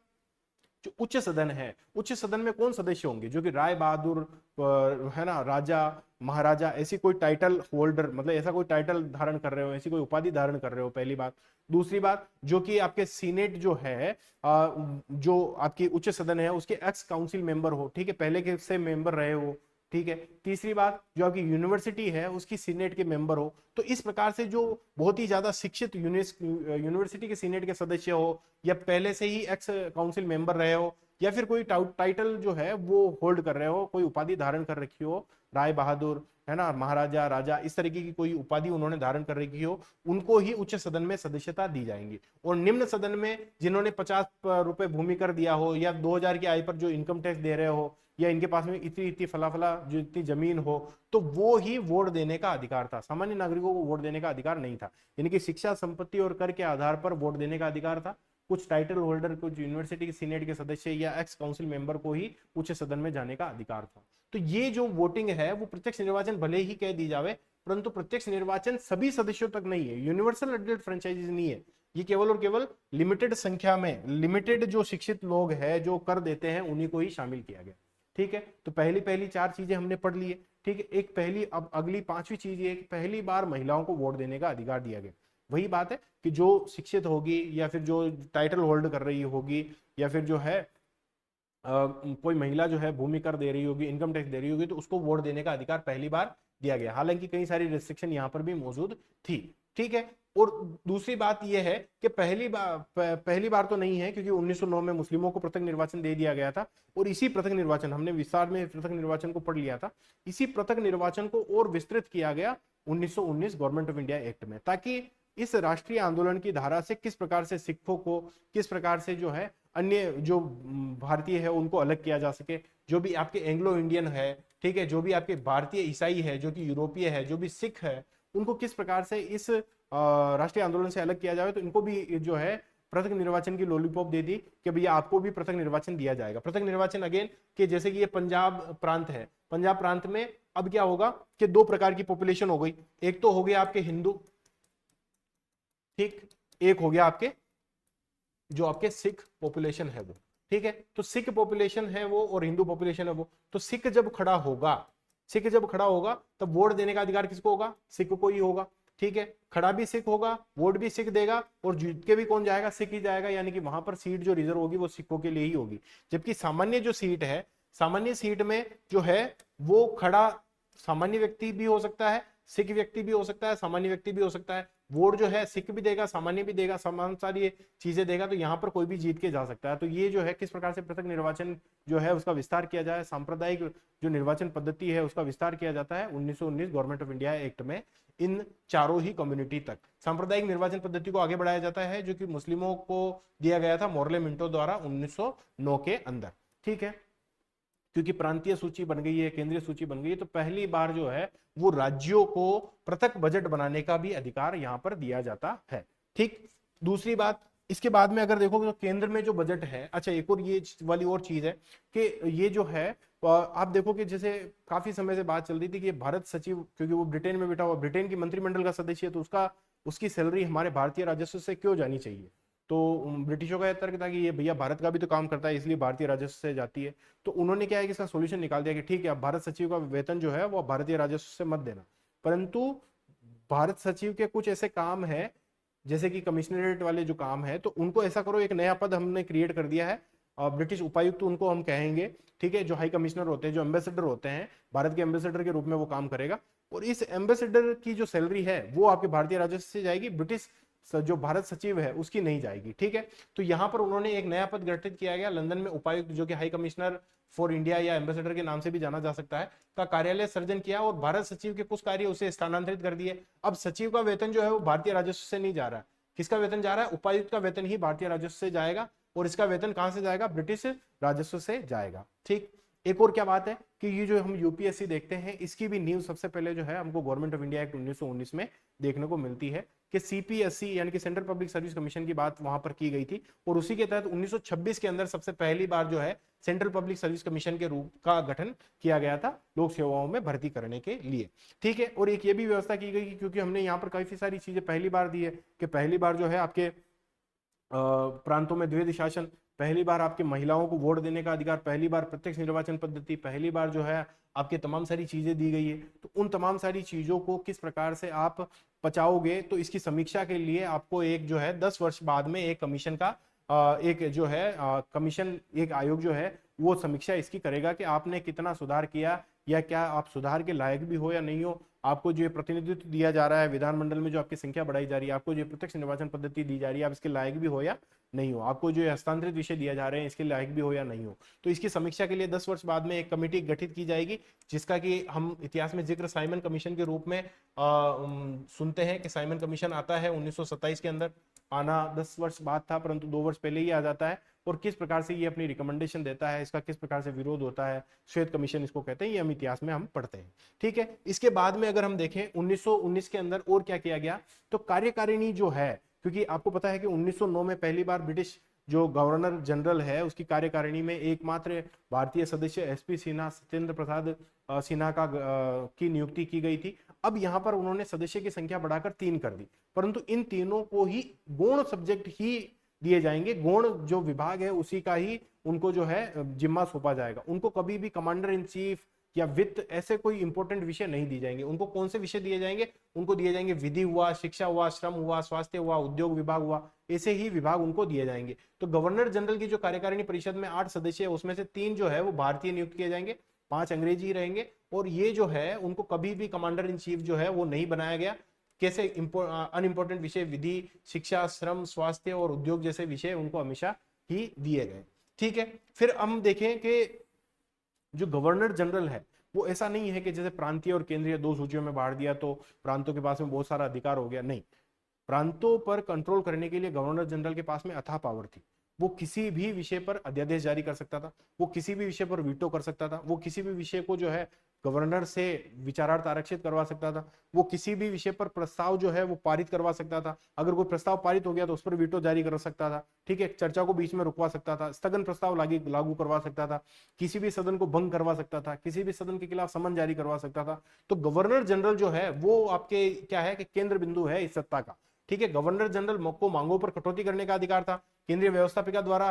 जो उच्च सदन है, उच्च सदन में कौन सदस्य होंगे? जो कि राय बहादुर है ना, राजा, महाराजा, ऐसी कोई टाइटल होल्डर, मतलब ऐसा कोई टाइटल धारण कर रहे हो, ऐसी कोई उपाधि धारण कर रहे हो, पहली बात। दूसरी बात, जो कि आपके सीनेट जो है, जो आपकी उच्च सदन है उसके एक्स काउंसिल मेंबर हो। ठीक है, पहले के से मेंबर रहे हो। ठीक है। तीसरी बात, जो आपकी यूनिवर्सिटी है उसकी सीनेट के मेंबर हो। तो इस प्रकार से जो बहुत ही ज्यादा शिक्षित यूनिवर्सिटी के सीनेट के सदस्य हो, या पहले से ही एक्स काउंसिल मेंबर रहे हो, या फिर कोई टाइटल जो है वो होल्ड कर रहे हो, कोई उपाधि धारण कर रखी हो, राय बहादुर है ना, महाराजा, राजा, इस तरीके की कोई उपाधि उन्होंने धारण कर रखी हो, उनको ही उच्च सदन में सदस्यता दी जाएंगी। और निम्न सदन में जिन्होंने 50 रुपए भूमि कर दिया हो, या 2000 की आय पर जो इनकम टैक्स दे रहे हो, या इनके पास में इतनी इतनी फला फला जो इतनी जमीन हो, तो वो ही वोट देने का अधिकार था। सामान्य नागरिकों को वोट देने का अधिकार नहीं था। यानी कि शिक्षा, संपत्ति और कर के आधार पर वोट देने का अधिकार था। कुछ टाइटल होल्डर, कुछ यूनिवर्सिटी के सीनेट के सदस्य या एक्स काउंसिल मेंबर को ही उच्च सदन में जाने का अधिकार था। तो ये जो वोटिंग है वो प्रत्यक्ष निर्वाचन भले ही कह दी जावे, परंतु प्रत्यक्ष निर्वाचन सभी सदस्यों तक नहीं है, यूनिवर्सल एडल्ट फ्रेंचाइजीज नहीं है। ये केवल और केवल लिमिटेड संख्या में, लिमिटेड जो शिक्षित लोग हैं जो कर देते हैं, उन्हीं को ही शामिल किया गया। ठीक है, तो पहली पहली 4 चीजें हमने पढ़ ली है। ठीक है, एक पहली, अब अगली 5वीं चीज ये कि पहली बार महिलाओं को वोट देने का अधिकार दिया गया। वही बात है कि जो शिक्षित होगी, या फिर जो टाइटल होल्ड कर रही होगी, या फिर जो है कोई महिला जो है भूमि कर दे रही होगी, इनकम टैक्स दे रही होगी, तो उसको वोट देने का अधिकार पहली बार दिया गया। हालांकि कई सारी रिस्ट्रिक्शन यहाँ पर भी मौजूद थी। ठीक है, और दूसरी बात यह है कि पहली बार तो नहीं है, क्योंकि 1909 में मुस्लिमों को पृथक निर्वाचन दे दिया गया था। और इसी पृथक निर्वाचन, हमने विस्तार में पृथक निर्वाचन को पढ़ लिया था, इसी पृथक निर्वाचन को और विस्तृत किया गया 1919 गवर्नमेंट ऑफ इंडिया एक्ट में, ताकि इस राष्ट्रीय आंदोलन की धारा से किस प्रकार से सिखों को, किस प्रकार से जो है अन्य जो भारतीय है उनको अलग किया जा सके। जो भी आपके एंग्लो इंडियन है, ठीक है, जो भी आपके भारतीय ईसाई है, जो कि यूरोपीय है, जो भी सिख है, उनको किस प्रकार से इस राष्ट्रीय आंदोलन से अलग किया जाए। तो इनको भी जो है पृथक निर्वाचन की लॉलीपॉप दे दी कि भैया आपको भी पृथक निर्वाचन दिया जाएगा। पृथक निर्वाचन अगेन कि जैसे कि ये पंजाब प्रांत है, पंजाब प्रांत में अब क्या होगा कि 2 प्रकार की पॉपुलेशन हो गई। एक तो हो गया आपके हिंदू, ठीक, एक हो गया आपके जो आपके सिख पॉपुलेशन है वो। ठीक है, तो सिख पॉपुलेशन है वो और हिंदू पॉपुलेशन है वो। तो सिख जब खड़ा होगा, सिख जब खड़ा होगा तब वोट देने का अधिकार किसको होगा? सिख को ही होगा। ठीक है, खड़ा भी सिख होगा, वोट भी सिख देगा, और जीत के भी कौन जाएगा? सिख ही जाएगा। यानी कि वहां पर सीट जो रिजर्व होगी वो सिखों के लिए ही होगी। जबकि सामान्य जो सीट है, सामान्य सीट में जो है वो खड़ा सामान्य व्यक्ति भी हो सकता है, सिख व्यक्ति भी हो सकता है, सामान्य व्यक्ति भी हो सकता है। वोट जो है सिख भी देगा, सामान्य भी देगा, समान सारी चीजें देगा। तो यहाँ पर कोई भी जीत के जा सकता है। तो ये जो है किस प्रकार से पृथक निर्वाचन जो है उसका विस्तार किया जाए, सांप्रदायिक जो निर्वाचन पद्धति है उसका विस्तार किया जाता है 1919 गवर्नमेंट ऑफ इंडिया एक्ट में। इन चारों ही कम्युनिटी तक सांप्रदायिक निर्वाचन पद्धति को आगे बढ़ाया जाता है, जो कि मुस्लिमों को दिया गया था मोर्ले मिंटो द्वारा 1909 के अंदर। ठीक है, क्योंकि प्रांतीय सूची बन गई है, केंद्रीय सूची बन गई है, तो पहली बार जो है वो राज्यों को पृथक बजट बनाने का भी अधिकार यहां पर दिया जाता है। ठीक, दूसरी बात, इसके बाद में अगर देखोगे तो केंद्र में जो बजट है, अच्छा एक और ये वाली और चीज है कि ये जो है आप देखो कि जैसे काफी समय से बात चल रही थी कि भारत सचिव, क्योंकि वो ब्रिटेन में बैठा हुआ, ब्रिटेन की मंत्रिमंडल का सदस्य है, तो उसकी सैलरी हमारे भारतीय राजस्व से क्यों जानी चाहिए? तो ब्रिटिशों का यह तर्क था कि ये भैया भारत का भी तो काम करता है, इसलिए भारतीय राजस्व से जाती है। तो उन्होंने क्या है कि इसका सोल्यूशन निकाल दिया कि ठीक है, अब भारत सचिव का वेतन जो है वो भारतीय राजस्व से मत देना, परंतु भारत सचिव के कुछ ऐसे काम है, जैसे कि कमिश्नरेट वाले जो काम है, तो उनको ऐसा करो, एक नया पद हमने क्रिएट कर दिया है, ब्रिटिश उपायुक्त उनको हम कहेंगे। ठीक है, जो हाई कमिश्नर होते हैं, जो एम्बेसडर होते हैं, भारत के एम्बेसडर के रूप में वो काम करेगा, और इस एम्बेसडर की जो सैलरी है वो आपके भारतीय राजस्व से जाएगी, ब्रिटिश जो भारत सचिव है उसकी नहीं जाएगी। ठीक है, तो यहां पर उन्होंने एक नया पद गठित किया गया लंदन में, उपायुक्त, जो कि हाई कमिश्नर फॉर इंडिया या एम्बेसडर के नाम से भी जाना जा सकता है, का कार्यालय सर्जन किया, और भारत सचिव के कुछ कार्य उसे स्थानांतरित कर दिए। अब सचिव का वेतन जो है वो भारतीय राजस्व से नहीं जा रहा है, किसका वेतन जा रहा है? उपायुक्त का वेतन ही भारतीय राजस्व से जाएगा, और इसका वेतन कहां से जाएगा? ब्रिटिश राजस्व से जाएगा। ठीक, एक और क्या बात है कि ये जो हम यूपीएससी देखते हैं, इसकी भी न्यूज सबसे पहले जो है हमको गवर्नमेंट ऑफ इंडिया एक्ट 1919 में देखने को मिलती है कि सीपीएससी यानी कि सेंट्रल पब्लिक सर्विस कमीशन की बात वहां पर की गई थी, और उसी के तहत 1926 के अंदर सबसे पहली बार जो है सेंट्रल पब्लिक सर्विस कमीशन के रूप का गठन किया गया था लोक सेवाओं में भर्ती करने के लिए। ठीक है, और एक ये भी व्यवस्था की गई क्योंकि हमने यहाँ पर काफी सारी चीजें पहली बार दी है कि पहली बार जो है आपके प्रांतों में द्वितीय शासन, पहली बार आपके महिलाओं को वोट देने का अधिकार, पहली बार प्रत्यक्ष निर्वाचन पद्धति, पहली बार जो है आपके तमाम सारी चीजें दी गई है। तो उन तमाम सारी चीजों को किस प्रकार से आप पचाओगे, तो इसकी समीक्षा के लिए आपको एक जो है 10 वर्ष बाद में एक कमीशन का एक जो है कमीशन, एक आयोग जो है वो समीक्षा इसकी करेगा कि आपने कितना सुधार किया, या क्या आप सुधार के लायक भी हो या नहीं हो, आपको जो प्रतिनिधित्व दिया जा रहा है विधानमंडल में, जो आपकी संख्या बढ़ाई जा रही है, आपको जो प्रत्यक्ष निर्वाचन पद्धति दी जा रही है, आप इसके लायक भी हो या नहीं हो, आपको जो हस्तांतरित विषय दिया जा रहे हैं इसके लायक भी हो या नहीं हो। तो इसकी समीक्षा के लिए 10 वर्ष बाद में एक कमेटी गठित की जाएगी, जिसका कि हम इतिहास में जिक्र साइमन कमीशन के रूप में सुनते हैं कि साइमन कमीशन आता है 1927 के अंदर। आना 10 वर्ष बाद था, परंतु 2 वर्ष पहले ही आ जाता है। और किस प्रकार से ये अपनी रिकमेंडेशन देता है, इसका किस प्रकार से विरोध होता है, श्वेत कमीशन इसको कहते हैं, ये हम इतिहास में हम पढ़ते हैं। ठीक है, इसके बाद में अगर हम देखें 1919 के अंदर और क्या किया गया, तो कार्यकारिणी जो है, क्योंकि आपको पता है कि 1909 में पहली बार ब्रिटिश जो गवर्नर जनरल है उसकी कार्यकारिणी में एकमात्र भारतीय सदस्य एसपी सिन्हा, सत्येंद्र प्रसाद सिन्हा की नियुक्ति की गई थी। अब यहाँ पर उन्होंने सदस्य की संख्या बढ़ाकर 3 कर दी, परंतु इन तीनों को ही गौण सब्जेक्ट ही दिए जाएंगे, गौण जो विभाग है उसी का ही उनको जो है जिम्मा सौंपा जाएगा। उनको कभी भी कमांडर इन चीफ या वित्त ऐसे कोई इंपॉर्टेंट विषय नहीं दिए जाएंगे। उनको कौन से विषय दिए जाएंगे, उनको दिए जाएंगे विधि हुआ, शिक्षा हुआ, श्रम हुआ, स्वास्थ्य हुआ, उद्योग विभाग हुआ, ऐसे ही विभाग उनको दिए जाएंगे। तो गवर्नर जनरल की जो कार्यकारिणी परिषद में 8 सदस्य है, उसमें से 3 जो है वो भारतीय नियुक्त किए जाएंगे, 5 अंग्रेजी रहेंगे। और ये जो है उनको कभी भी कमांडर इन चीफ जो है वो नहीं बनाया गया। कैसे अनइंपॉर्टेंट विषय विधि, शिक्षा, श्रम, स्वास्थ्य और उद्योग जैसे विषय उनको हमेशा ही दिए गए। ठीक है, फिर हम देखें कि जो गवर्नर जनरल है वो ऐसा नहीं है कि जैसे प्रांतीय और केंद्रीय 2 सूचियों में बांट दिया तो प्रांतों के पास में बहुत सारा अधिकार हो गया, नहीं। प्रांतों पर कंट्रोल करने के लिए गवर्नर जनरल के पास में अथाह पावर थी। वो किसी भी विषय पर अध्यादेश जारी कर सकता था, वो किसी भी विषय पर वीटो कर सकता था, वो किसी भी विषय को जो है गवर्नर से विचारार्थ आरक्षित करवा सकता था, वो किसी भी विषय पर प्रस्ताव जो है वो पारित करवा सकता था। अगर कोई प्रस्ताव पारित हो गया तो उस पर वीटो जारी कर सकता था। ठीक है, चर्चा को बीच में रुकवा सकता था, स्थगन प्रस्ताव लागू करवा सकता था, किसी भी सदन को भंग करवा सकता था, किसी भी सदन के खिलाफ समन जारी करवा सकता था। तो गवर्नर जनरल जो है वो आपके क्या है कि केंद्र बिंदु है इस सत्ता का। ठीक है, गवर्नर जनरल को मांगों पर कटौती करने का अधिकार था, केंद्रीय व्यवस्थापिका द्वारा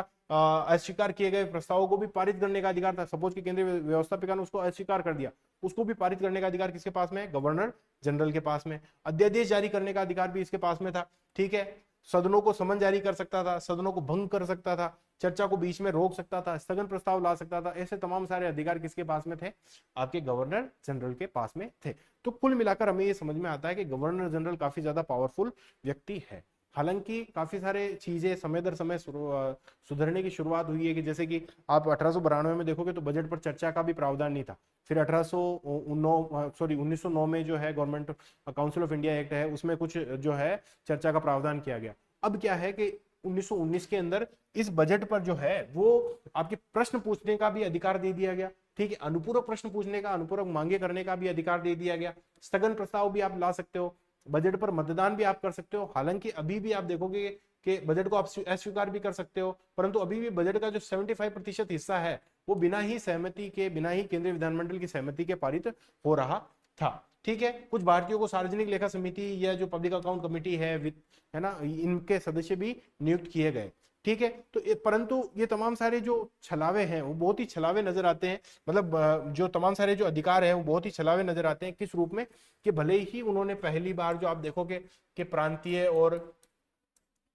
अस्वीकार किए गए प्रस्तावों को भी पारित करने का अधिकार था। सपोज कि केंद्रीय व्यवस्थापिका ने उसको अस्वीकार कर दिया, उसको भी पारित करने का अधिकार किसके पास में है, गवर्नर जनरल के पास में। अध्यादेश जारी करने का अधिकार भी इसके पास में था। ठीक है, सदनों को समन जारी कर सकता था, सदनों को भंग कर सकता था, चर्चा को बीच में रोक सकता था, स्थगन प्रस्ताव ला सकता था। ऐसे तमाम सारे अधिकार किसके पास में थे, आपके गवर्नर जनरल के पास में थे। तो कुल मिलाकर हमें ये समझ में आता है कि गवर्नर जनरल काफी ज्यादा पावरफुल व्यक्ति है। हालांकि काफी सारे चीजें समय दर समय सुधरने की शुरुआत हुई है, कि जैसे कि आप 1892 में देखोगे तो बजट पर चर्चा का भी प्रावधान नहीं था। फिर 1909 में जो है government council of India act है, उसमें कुछ जो है चर्चा का प्रावधान किया गया। अब क्या है कि 1919 के अंदर इस बजट पर जो है वो आपके प्रश्न पूछने का भी अधिकार दे दिया गया। ठीक है, अनुपूरक प्रश्न पूछने का, अनुपूरक मांगे करने का भी अधिकार दे दिया गया। स्थगन प्रस्ताव भी आप ला सकते हो, बजट पर मतदान भी आप कर सकते हो। हालांकि अभी भी आप देखोगे कि बजट को आप अस्वीकार भी कर सकते हो, परंतु अभी भी बजट का जो 75% हिस्सा है वो बिना ही सहमति के, बिना ही केंद्रीय विधानमंडल की सहमति के पारित हो रहा था। ठीक है, कुछ भारतीयों को सार्वजनिक लेखा समिति या जो पब्लिक अकाउंट कमेटी है ना, इनके सदस्य भी नियुक्त किए गए। ठीक है, तो परंतु ये तमाम सारे जो छलावे हैं वो बहुत ही छलावे नजर आते हैं। मतलब जो तमाम सारे जो अधिकार हैं वो बहुत ही छलावे नजर आते हैं। किस रूप में, कि भले ही उन्होंने पहली बार जो आप देखोगे कि प्रांतीय और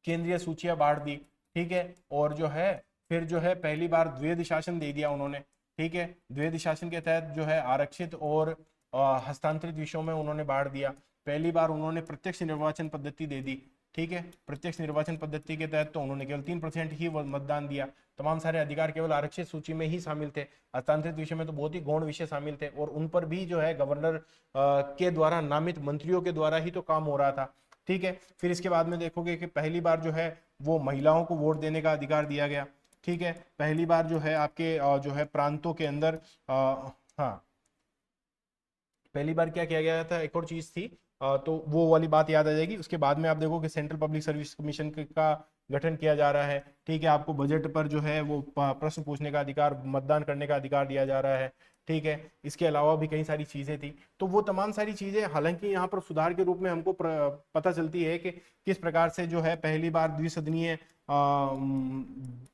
केंद्रीय सूचियां बांट दी। ठीक है, और जो है फिर जो है पहली बार द्विवेदी शासन दे दिया उन्होंने। ठीक है, द्विवेदी शासन के तहत जो है आरक्षित और हस्तांतरित विषयों में उन्होंने बांट दिया। पहली बार उन्होंने प्रत्यक्ष निर्वाचन पद्धति दे दी। ठीक है, प्रत्यक्ष निर्वाचन पद्धति के तहत तो उन्होंने केवल 3% ही मतदान दिया। तमाम सारे अधिकार केवल आरक्षित सूची में ही शामिल थे। हस्तांतरित विषय में तो बहुत ही गौण विषय शामिल थे, और उन पर भी जो है गवर्नर के द्वारा नामित मंत्रियों के द्वारा ही तो काम हो रहा था। ठीक है, फिर इसके बाद में देखोगे कि पहली बार जो है वो महिलाओं को वोट देने का अधिकार दिया गया। ठीक है, पहली बार जो है आपके जो है प्रांतों के अंदर हाँ, पहली बार क्या किया गया था, एक और चीज थी, तो वो वाली बात याद आ जाएगी। उसके बाद में आप देखो कि सेंट्रल पब्लिक सर्विस कमीशन का गठन किया जा रहा है। ठीक है, आपको बजट पर जो है वो प्रश्न पूछने का अधिकार, मतदान करने का अधिकार दिया जा रहा है। ठीक है, इसके अलावा भी कई सारी चीजें थी। तो वो तमाम सारी चीजें हालांकि यहाँ पर सुधार के रूप में हमको पता चलती है कि किस प्रकार से जो है पहली बार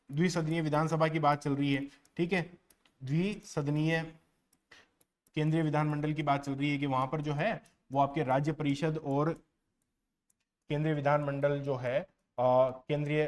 द्विसदनीय विधानसभा की बात चल रही है। ठीक है, द्विसदनीय केंद्रीय विधानमंडल की बात चल रही है, कि वहां पर जो है वो आपके राज्य परिषद और केंद्रीय विधानमंडल जो है केंद्रीय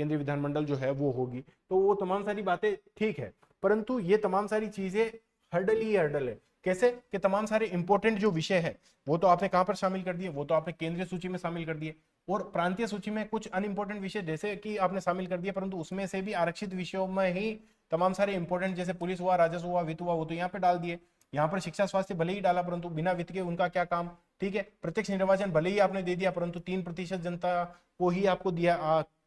विधानमंडल जो है वो होगी। तो वो तमाम सारी बातें ठीक है, परंतु ये तमाम सारी चीजें हर्डल ही हर्डल है। कैसे कि तमाम सारे इंपॉर्टेंट जो विषय है वो तो आपने कहां पर शामिल कर दिए, वो तो आपने केंद्रीय सूची में शामिल कर दिए, और प्रांतीय सूची में कुछ अनइंपॉर्टेंट विषय जैसे कि आपने शामिल कर दिए, परंतु उसमें से भी आरक्षित विषयों में ही तमाम सारे इंपॉर्टेंट जैसे पुलिस हुआ, राजस्व हुआ, वित्त हुआ, वो तो यहाँ पे डाल दिए। यहाँ पर शिक्षा स्वास्थ्य भले ही डाला, परंतु बिना वित्त के उनका क्या काम। ठीक है, प्रत्यक्ष निर्वाचन भले ही आपने दे दिया, परंतु 3% जनता को ही आपको दिया,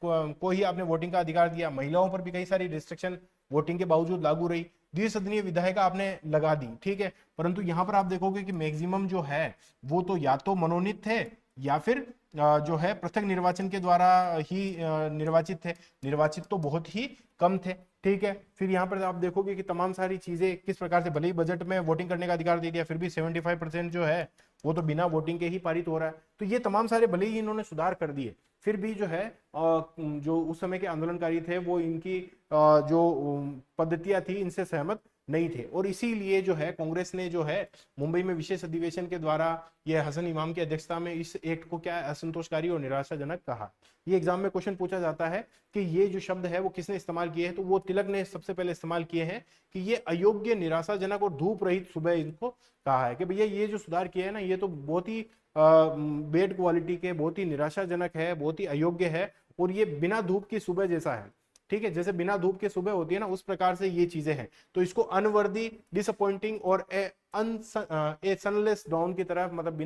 को ही आपने वोटिंग का अधिकार दिया। महिलाओं पर भी कई सारी रिस्ट्रिक्शन वोटिंग के बावजूद लागू रही। द्विसदनीय विधायिका आपने लगा दी, ठीक है, परंतु यहाँ पर आप देखोगे कि मैक्सिमम जो है वो तो या तो मनोनीत थे या फिर जो है पृथक निर्वाचन के द्वारा ही निर्वाचित थे। निर्वाचित तो बहुत ही कम थे। ठीक है, फिर यहाँ पर आप देखोगे कि तमाम सारी चीजें किस प्रकार से, भले ही बजट में वोटिंग करने का अधिकार दे दिया, फिर भी 75% जो है वो तो बिना वोटिंग के ही पारित हो रहा है। तो ये तमाम सारे भले ही इन्होंने सुधार कर दिए, फिर भी जो है जो उस समय के आंदोलनकारी थे वो इनकी जो पद्धतियां थी इनसे सहमत नहीं थे, और इसीलिए जो है कांग्रेस ने जो है मुंबई में विशेष अधिवेशन के द्वारा यह हसन इमाम की अध्यक्षता में इस एक्ट को क्या असंतोषकारी और निराशाजनक कहा। ये एग्जाम में क्वेश्चन पूछा जाता है कि ये जो शब्द है वो किसने इस्तेमाल किए हैं, तो वो तिलक ने सबसे पहले इस्तेमाल किए हैं कि ये अयोग्य, निराशाजनक और धूप रहित सुबह इनको कहा है कि भैया ये जो सुधार किया है ना ये तो बहुत ही बेड क्वालिटी के, बहुत ही निराशाजनक है, बहुत ही अयोग्य है, और ये बिना धूप की सुबह जैसा है। ठीक है, जैसे बिना धूप के सुबह होती है ना उस प्रकार से ये चीजें हैं, तो इसको अनवर्दी, डिसअपॉइंटिंग और ए सनलेस डॉन की तरफ, मतलब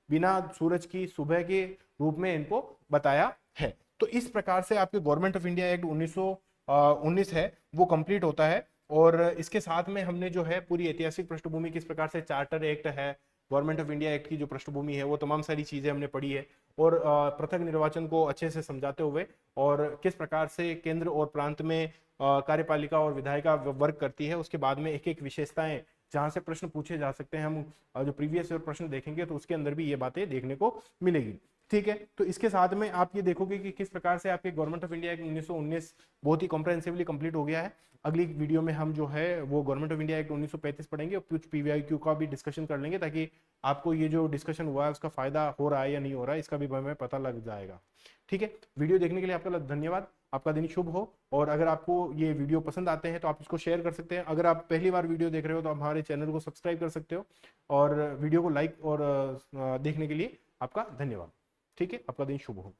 बिना सूरज की सुबह के रूप में इनको बताया है। तो इस प्रकार से आपके गवर्नमेंट ऑफ इंडिया एक्ट 1919 है वो कंप्लीट होता है, और इसके साथ में हमने जो है पूरी ऐतिहासिक पृष्ठभूमि, किस प्रकार से चार्टर एक्ट है, गवर्नमेंट ऑफ इंडिया एक्ट की जो पृष्ठभूमि है वो तमाम सारी चीजें हमने पढ़ी है, और पृथक निर्वाचन को अच्छे से समझाते हुए, और किस प्रकार से केंद्र और प्रांत में कार्यपालिका और विधायिका वर्क करती है, उसके बाद में एक एक विशेषताएं जहां से प्रश्न पूछे जा सकते हैं। हम जो प्रीवियस ईयर प्रश्न देखेंगे तो उसके अंदर भी ये बातें देखने को मिलेगी। ठीक है, तो इसके साथ में आप ये देखोगे कि किस प्रकार से आपके गवर्नमेंट ऑफ इंडिया एक्ट 1919 बहुत ही कॉम्प्रहेंसिवली कंप्लीट हो गया है। अगली वीडियो में हम जो है वो गवर्नमेंट ऑफ इंडिया एक्ट 1935 पढ़ेंगे, और कुछ पीवीआईक्यू का भी डिस्कशन कर लेंगे, ताकि आपको ये जो डिस्कशन हुआ है उसका फायदा हो रहा है या नहीं हो रहा है इसका भी हमें पता लग जाएगा। ठीक है, वीडियो देखने के लिए आपका धन्यवाद, आपका दिन शुभ हो। और अगर आपको ये वीडियो पसंद आते हैं तो आप इसको शेयर कर सकते हैं। अगर आप पहली बार वीडियो देख रहे हो तो आप हमारे चैनल को सब्सक्राइब कर सकते हो, और वीडियो को लाइक और देखने के लिए आपका धन्यवाद। ठीक है, आपका दिन शुभ हो।